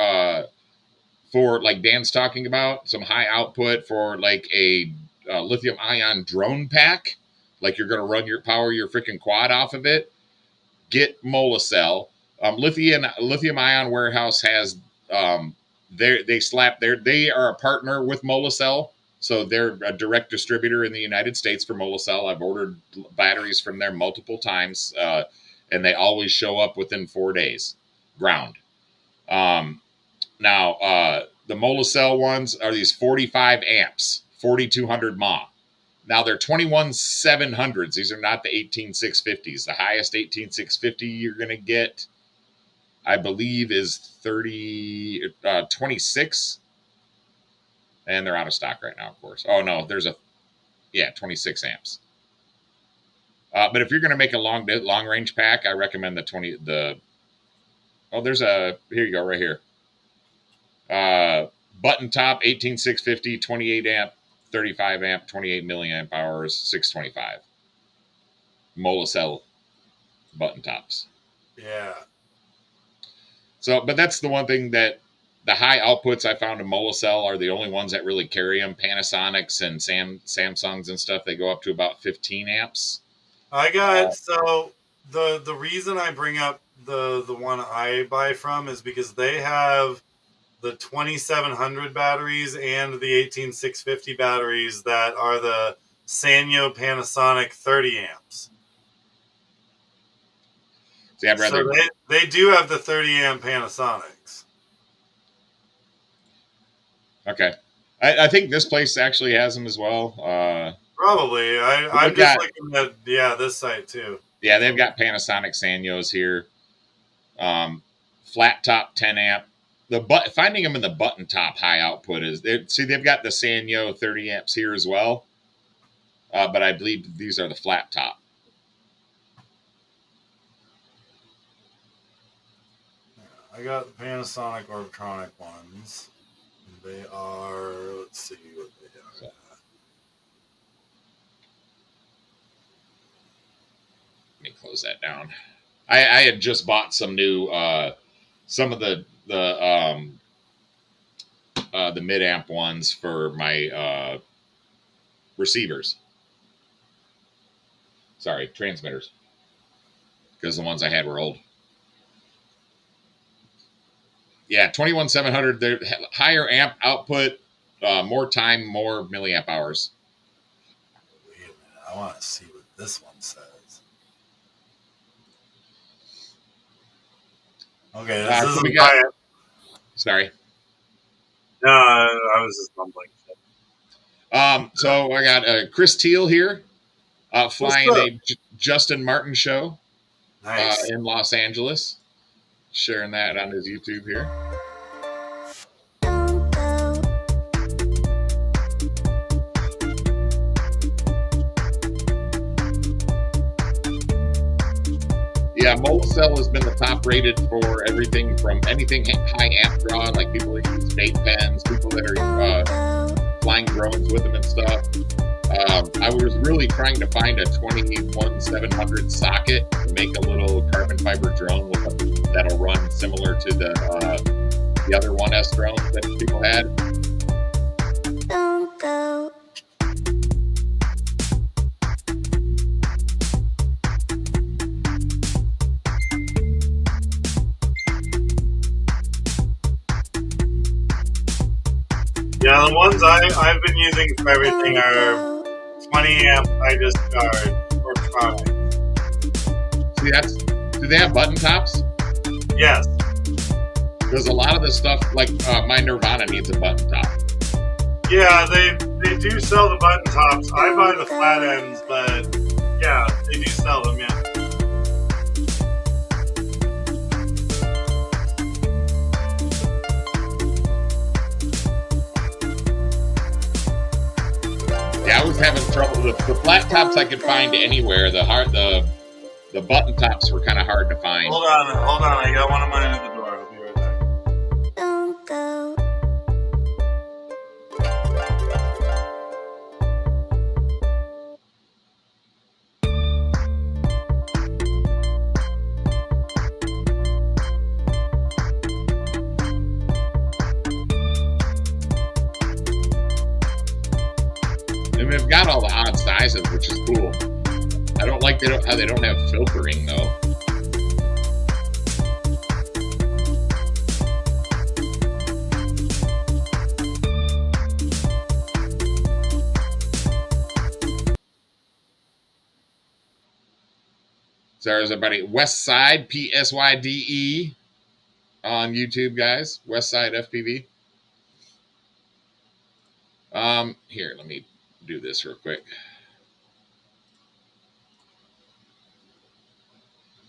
like Dan's talking about, some high output for like a lithium ion drone pack, like you're going to run your freaking quad off of it, get Molacell. Lithium Ion Warehouse has They are a partner with Molacell, so they're a direct distributor in the United States for Molacell. I've ordered batteries from there multiple times, and they always show up within 4 days, ground. Now, the Molacell ones are these 45 amps, 4200 mAh. Now they're 21700s. These are not the 18650s. The highest 18650 you're going to get, I believe, is 26. And they're out of stock right now, of course. Oh, no, there's 26 amps. But if you're going to make a long range pack, I recommend here you go, right here. Button top, 18650, 28 amp, 35 amp, 28 milliamp hours, 625. Molacell button tops. Yeah. So, but that's the one thing that the high outputs I found in Molacell are the only ones that really carry them. Panasonics and Samsungs and stuff, they go up to about 15 amps. I got, so the reason I bring up the one I buy from is because they have the 2700 batteries and the 18650 batteries that are the Sanyo Panasonic 30 amps. See, I'd rather... So they do have the 30 amp Panasonics. Okay. I think this place actually has them as well. Probably. I'm just looking at, this site too. Yeah, they've got Panasonic Sanyos here. Flat top 10 amp. Finding them in the button top high output they've got the Sanyo 30 amps here as well. But I believe these are the flat top. I got the Panasonic Orbtronic ones. They are, let's see what they are. Let me close that down. I had just bought some new, some of the mid amp ones for my receivers. Sorry, transmitters. Because the ones I had were old. Yeah, 21700. They're higher amp output, more time, more milliamp hours. Wait a minute, I want to see what this one says. Okay, this isn't Sorry. No, I was just mumbling. So I got Chris Teal here, flying a Justin Martin show, nice. In Los Angeles, sharing that on his YouTube here. Yeah, Molacell has been the top rated for everything from anything high amp draw, like people that use vape pens, people that are flying drones with them and stuff. I was really trying to find a 21700 socket to make a little carbon fiber drone that'll run similar to the other 1S drones that people had. Don't go. Yeah, the ones I've been using for everything are 20 amp high-discharge Orbtronic. See, do they have button tops? Yes. Because a lot of the stuff, like my Nirvana needs a button top. Yeah, they do sell the button tops. I buy the flat ends, but yeah, they do sell them, yeah. Yeah, I was having trouble with the flat tops I could find anywhere. The button tops were kind of hard to find. Hold on. I got one of mine at the door. I'll be right back. Don't go. And they've got all the odd sizes, which is cool. I don't like how they don't have filtering though. So there's everybody. West Side, PSYDE on YouTube, guys. West Side FPV. Here, let me do this real quick.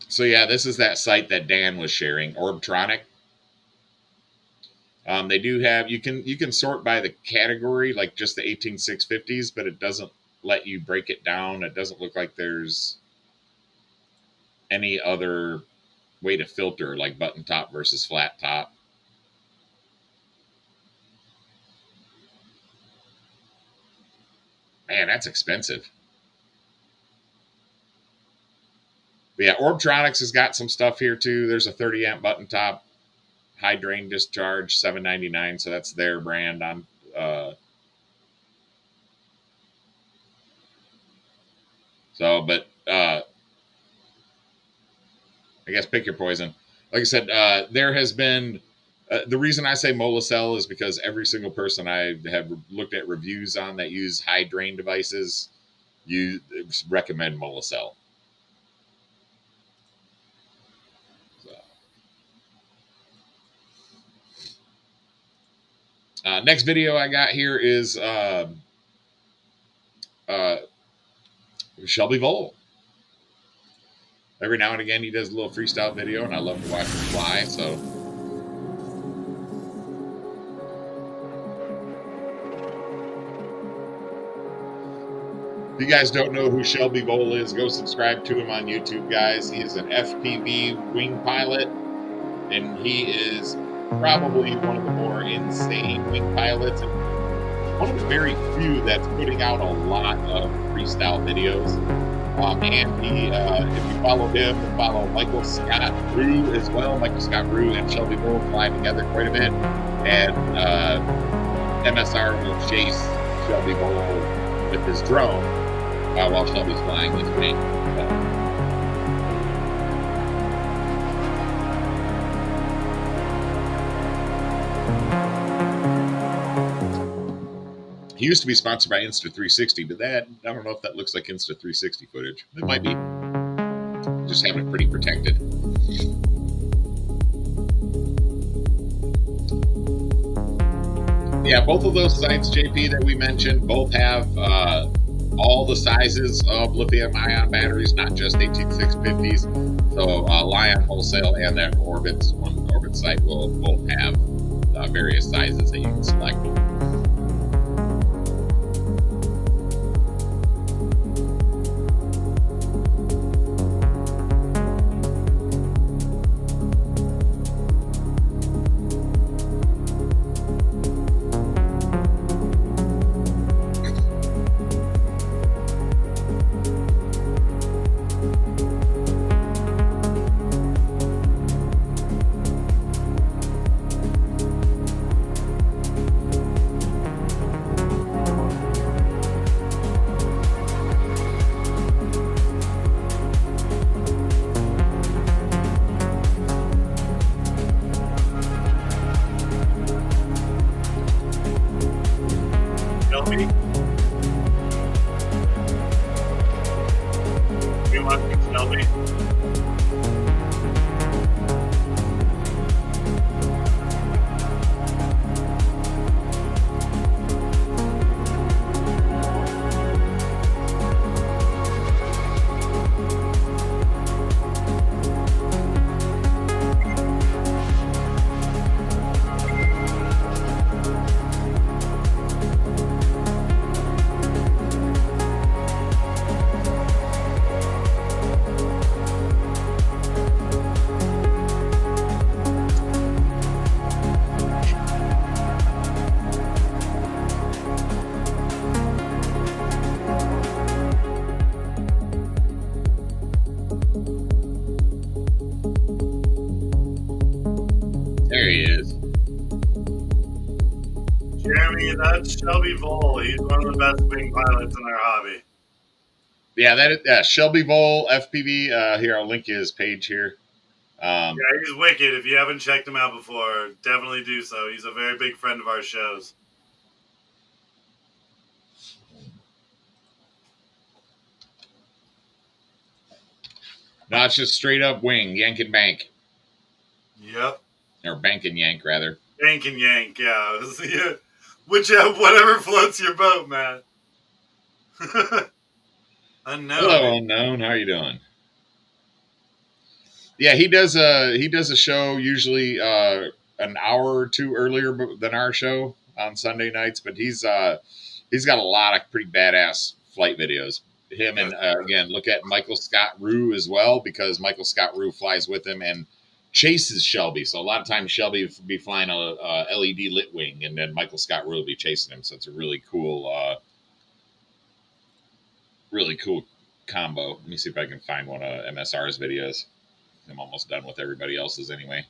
So yeah, this is that site that Dan was sharing, Orbtronic. They do have you can sort by the category, like just the 18650s, but it doesn't let you break it down. It doesn't look like there's any other way to filter, like button top versus flat top. Man, that's expensive. But yeah, Orbtronics has got some stuff here too. There's a 30 amp button top, high drain discharge, $7.99. So that's their brand on. But I guess pick your poison. Like I said, there has been the reason I say Molacell is because every single person I have looked at reviews on that use high drain devices, you recommend Molacell. Next video I got here is Shelby Vole. Every now and again he does a little freestyle video, and I love to watch him fly. So if you guys don't know who Shelby Vole is, go subscribe to him on YouTube, guys. He is an FPV wing pilot, and he is probably one of the more insane wing pilots, and one of the very few that's putting out a lot of freestyle videos. And he, if you follow him, follow Michael Scott Rue as well. Michael Scott Rue and Shelby Vole fly together quite a bit, and MSR will chase Shelby Vole with his drone while Shelby's flying his wing. He used to be sponsored by Insta360, but that I don't know if that looks like Insta360 footage. It might be. Just having it pretty protected. Yeah, both of those sites, JP, that we mentioned, both have all the sizes of lithium-ion batteries, not just 18650s. So Lion Wholesale and that Orbit site will both have various sizes that you can select. There he is. Jeremy, that's Shelby Vole. He's one of the best wing pilots in our hobby. Yeah, that is Shelby Vole FPV. Here, I'll link his page here. Yeah, he's wicked. If you haven't checked him out before, definitely do so. He's a very big friend of our shows. No, it's just straight up wing, yank and bank. Yep. Or bank and yank, rather. Yank and yank, yeah. Whichever, whatever floats your boat, man. Unknown. Hello, Unknown. How you doing? Yeah, he does a show usually an hour or two earlier than our show on Sunday nights, but he's got a lot of pretty badass flight videos. Him and again, look at Michael Scott Rue as well, because Michael Scott Rue flies with him and chases Shelby. So a lot of times Shelby will be flying a LED lit wing, and then Michael Scott Rue will be chasing him. So it's a really cool combo. Let me see if I can find one of MSR's videos. I'm almost done with everybody else's anyway.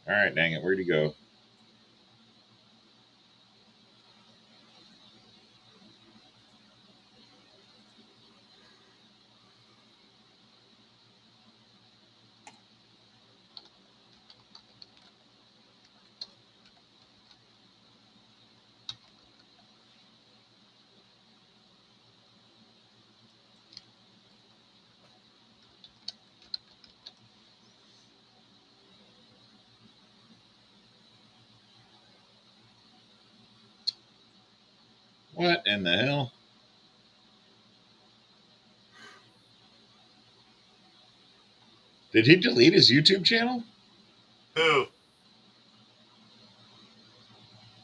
All right, dang it. Where'd he go? What in the hell? Did he delete his YouTube channel? Who?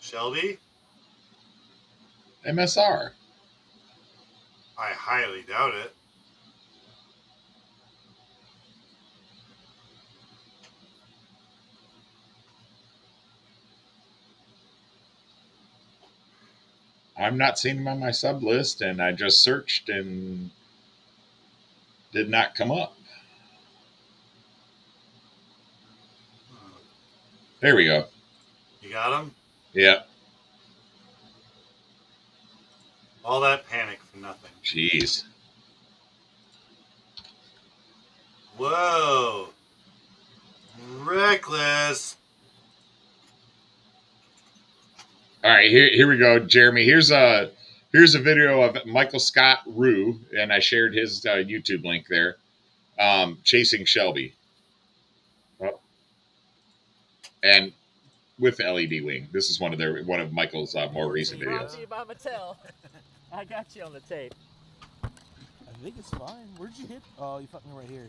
Shelby? MSR. I highly doubt it. I'm not seeing him on my sub list, and I just searched and did not come up. There we go. You got him? Yeah. All that panic for nothing. Jeez. Whoa. Reckless. All right, here we go, Jeremy. Here's a video of Michael Scott Rue, and I shared his YouTube link there. Chasing Shelby. Oh. And with the LED wing. This is one of Michael's more recent videos. I got you on the tape. I think it's fine. Where'd you hit? Oh, you fucked me right here.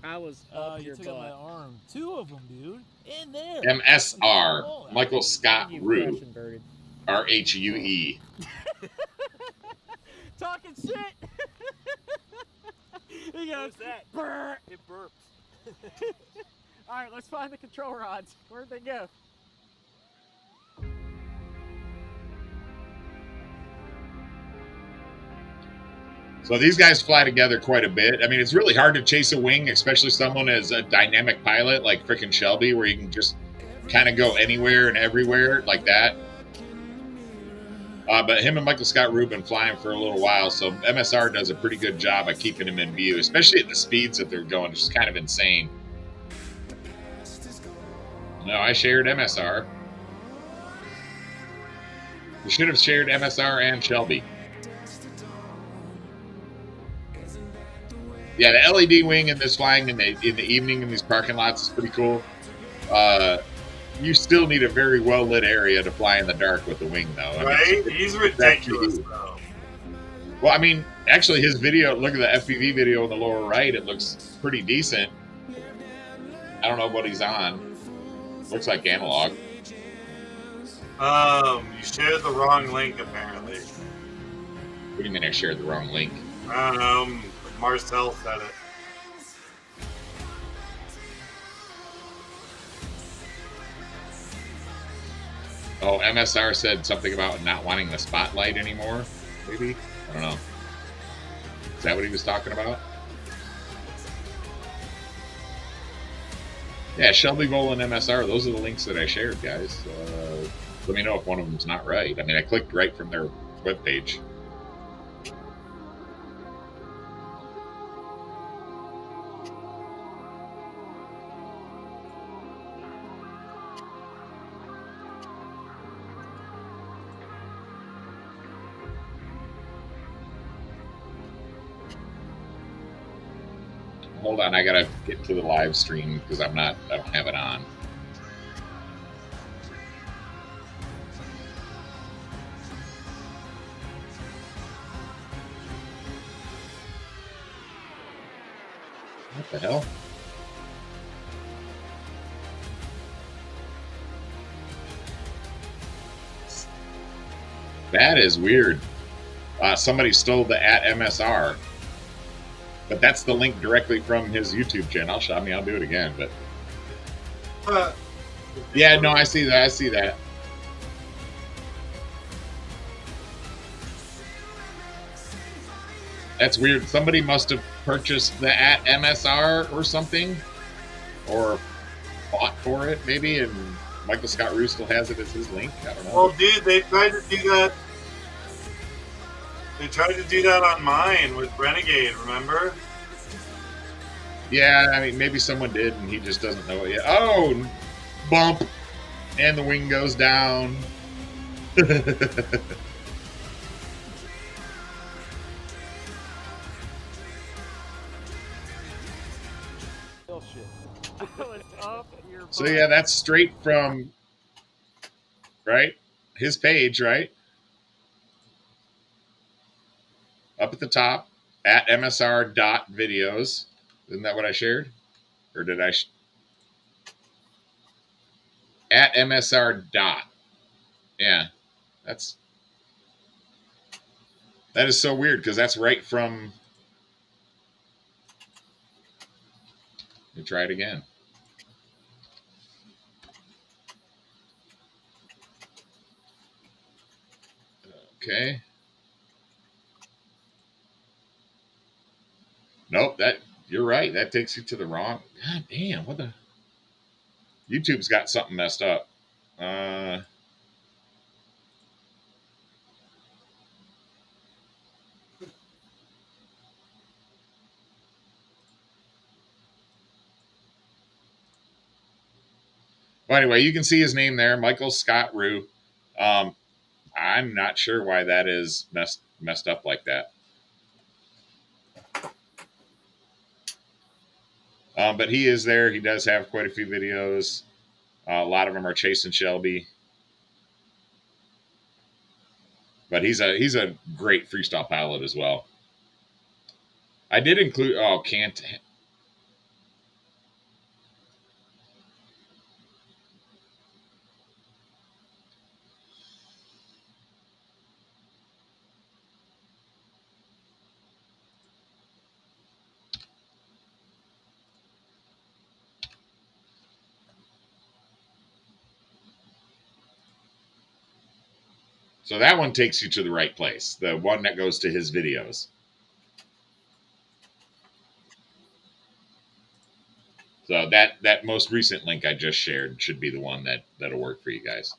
I was up you your took butt. out my arm. Two of them, dude. In there. MSR. Michael Scott You Rue. fresh and birded. RHUE. Talking shit. He goes, "Brr." It burped. All right, let's find the control rods. Where'd they go? So these guys fly together quite a bit. I mean, it's really hard to chase a wing, especially someone as a dynamic pilot like frickin' Shelby, where you can just kind of go anywhere and everywhere like that. But him and Michael Scott Rue have been flying for a little while, so MSR does a pretty good job of keeping him in view, especially at the speeds that they're going. It's just kind of insane. No, I shared MSR. You should have shared MSR and Shelby. Yeah, the LED wing in this flying in the evening in these parking lots is pretty cool. You still need a very well lit area to fly in the dark with the wing, though. Right? He's ridiculous, though. Well, I mean, actually, his video. Look at the FPV video in the lower right. It looks pretty decent. I don't know what he's on. Looks like analog. You shared the wrong link, apparently. What do you mean I shared the wrong link? I don't know. Marcel said it. Oh, MSR said something about not wanting the spotlight anymore, maybe? I don't know. Is that what he was talking about? Yeah, Shelby Bowl and MSR, those are the links that I shared, guys. Let me know if one of them's not right. I mean, I clicked right from their webpage. Hold on, I gotta get to the live stream because I don't have it on. What the hell? That is weird. Somebody stole the @MSR, but that's the link directly from his YouTube channel. I'll do it again, but yeah, no, I see that. I see that. That's weird. Somebody must have purchased the @MSR or something, or bought for it maybe, and Michael Scott Rue still has it as his link. I don't know. Well, dude, they tried to do that. They tried to do that on mine with Renegade, remember? Yeah, I mean, maybe someone did and he just doesn't know it yet. Oh, bump. And the wing goes down. So yeah, that's straight from, right? His page, right? Up at the top, @MSR.videos. Isn't that what I shared? Or did I? @MSR. Yeah, that is so weird because that's right from. Let me try it again. Okay. Nope, you're right. That takes you to the wrong. God damn, what the? YouTube's got something messed up. Well, anyway, you can see his name there, Michael Scott Rue. I'm not sure why that is messed up like that. But he is there. He does have quite a few videos. A lot of them are chasing Shelby. But he's a great freestyle pilot as well. I did include can't. So that one takes you to the right place. The one that goes to his videos. So that most recent link I just shared should be the one that'll work for you guys.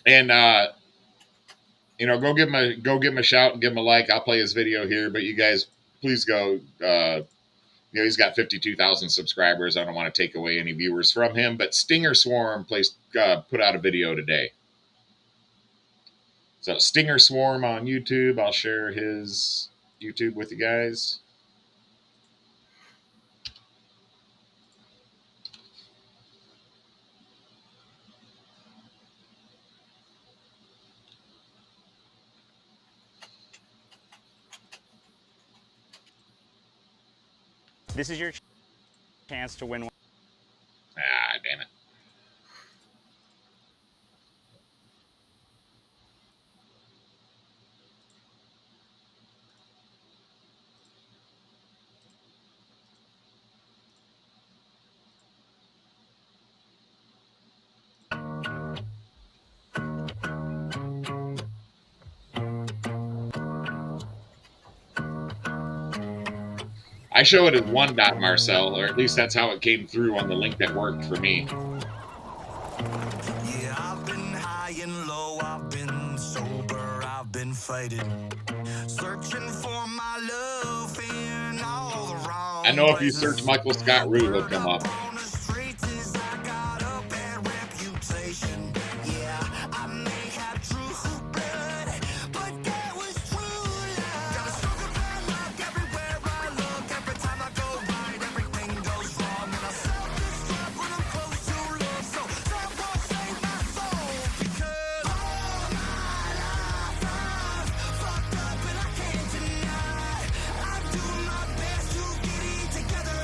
And go give him a shout and give him a like. I'll play his video here, but you guys please go. He's got 52,000 subscribers. I don't want to take away any viewers from him, but Stinger Swarm put out a video today. So Stinger Swarm on YouTube. I'll share his YouTube with you guys. This is your chance to win. Ah, damn it. I show it as one dot Marcel, or at least that's how it came through on the link that worked for me. Yeah, I've been high and low, I've been sober, I've been fighting, searching for my love in all the wrong. I know if you search Michael Scott Rue, he'll come up.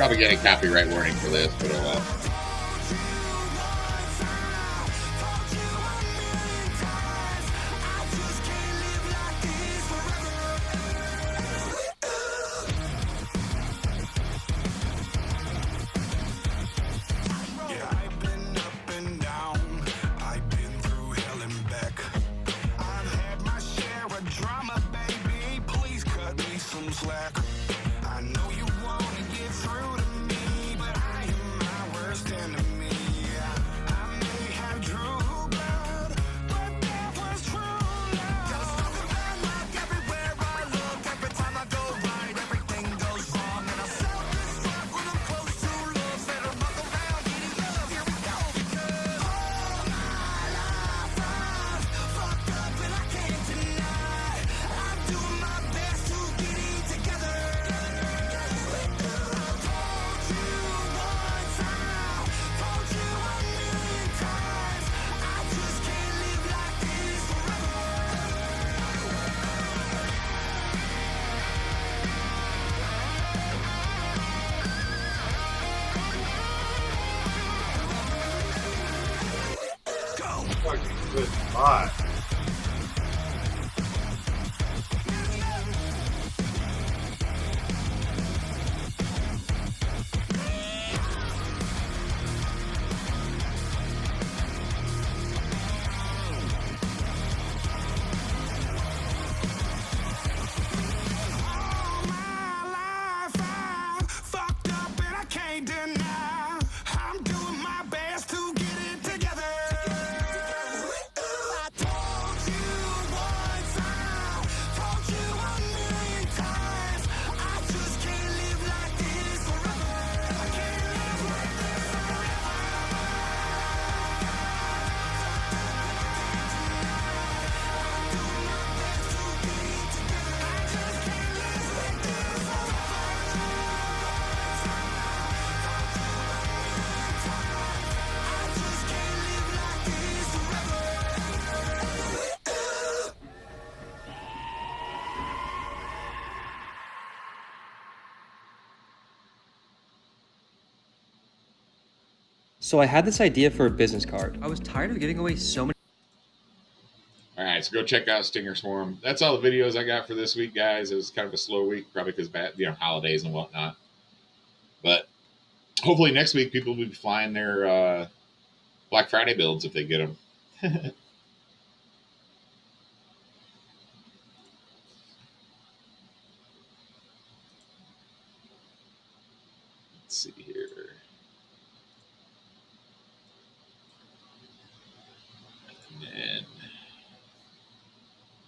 Probably get a copyright warning for this, but oh well. I know you want to get through to me, but I am my worst enemy. I may have true blood, but that was true love. Got a stalker bad luck everywhere I look. Every time I go right, everything goes wrong. And I self-destruct when I'm close to love. Better fuck around, getting love. Here we go. Because all my life I've fucked up and I can't deny. I'm doing my best to get it together. Fucking good spot. All my life I fucked up and I can't deny. I'm doing my best to get it together. I told you once, I told you a million times. I just can't live like this forever. I can't live like this forever. So I had this idea for a business card. I was tired of giving away so many. All right, so go check out Stinger Swarm. That's all the videos I got for this week, guys. It was kind of a slow week, probably because holidays and whatnot. But hopefully next week people will be flying their Black Friday builds if they get them. Let's see here. And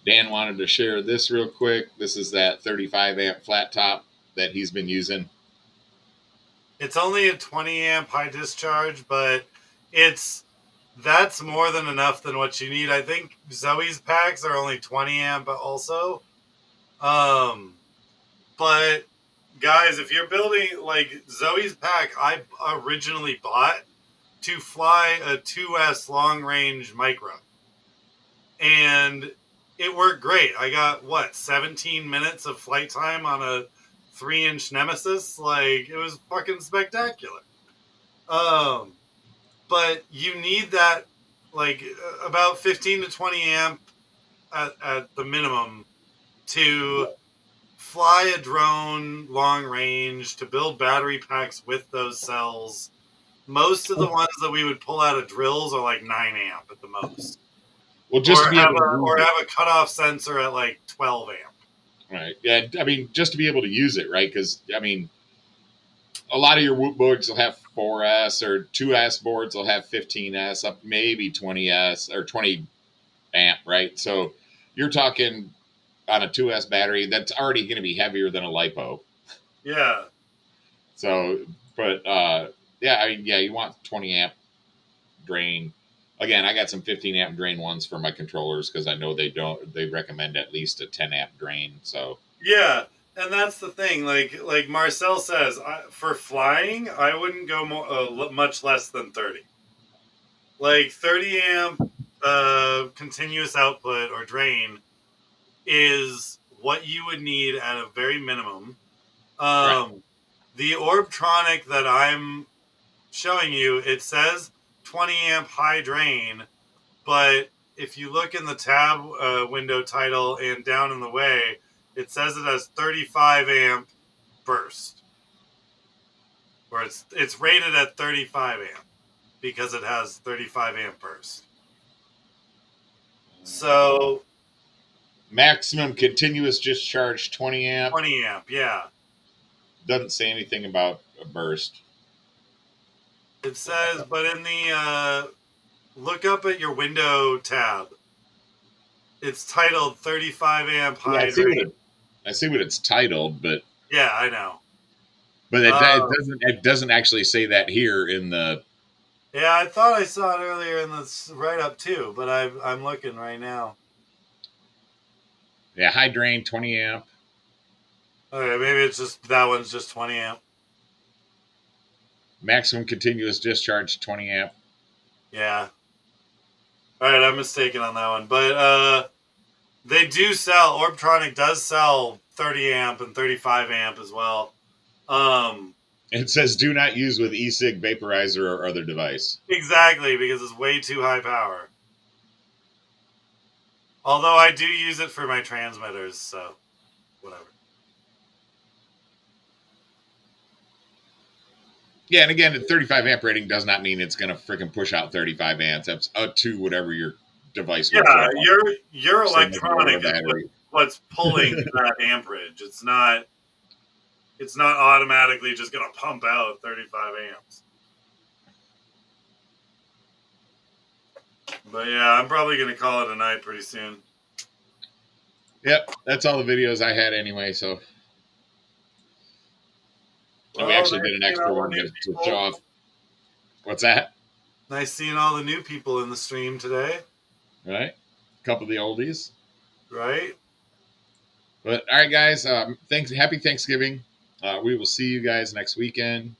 Dan wanted to share this real quick. This is that 35 amp flat top that he's been using. It's only a 20 amp high discharge, but that's more than enough than what you need. I think Zoe's packs are only 20 amp also. But guys, if you're building like Zoe's pack, I originally bought to fly a 2S long range micro. And it worked great. I got 17 minutes of flight time on a 3-inch Nemesis. Like, it was fucking spectacular. But you need that, like, about 15 to 20 amp at the minimum to fly a drone long range, to build battery packs with those cells. Most of the ones that we would pull out of drills are like 9 amp at the most. Well, just or to be have able to use it. have a cutoff sensor at like 12 amp. Right. Yeah. I mean, just to be able to use it, right? Because, I mean, a lot of your Whoop boards will have 4S or 2S boards will have 15S, up maybe 20S or 20 amp, right? So you're talking on a 2S battery that's already going to be heavier than a LiPo. Yeah. So, but yeah, I mean, yeah, you want 20 amp drain. Again, I got some 15 amp drain ones for my controllers because I know they recommend at least a 10 amp drain. So yeah, and that's the thing. Like Marcel says, for flying, I wouldn't go much less than 30. Like 30 amp continuous output or drain is what you would need at a very minimum. Right. The Orbtronic that I'm showing you, it says 20 amp high drain, but if you look in the tab window title and down in the way, it says it has 35 amp burst. Or it's rated at 35 amp because it has 35 amp burst. So maximum continuous discharge 20 amp. 20 amp, yeah. Doesn't say anything about a burst. It says, but in the look up at your window tab. It's titled 35 amp high drain. I see what it's titled, but Yeah, I know. But it doesn't actually say that here in the. Yeah, I thought I saw it earlier in this write up too, but I'm looking right now. Yeah, high drain 20 amp. Okay, maybe it's just that one's just 20 amp. Maximum continuous discharge 20 amp. Yeah. All right, I'm mistaken on that one, but they do sell. Orbtronic does sell 30 amp and 35 amp as well. It says do not use with e-cig vaporizer or other device. Exactly, because it's way too high power. Although I do use it for my transmitters, so whatever. Yeah, and again, the 35 amp rating does not mean it's going to freaking push out 35 amps. That's up to whatever your device. Yeah, your electronic is what's pulling that amperage. It's not automatically just going to pump out 35 amps. But yeah, I'm probably going to call it a night pretty soon. Yep, that's all the videos I had anyway, so. Well, we actually did an extra one to show off. What's that? Nice seeing all the new people in the stream today. Right? A couple of the oldies. Right? But all right, guys. Happy Thanksgiving. We will see you guys next weekend.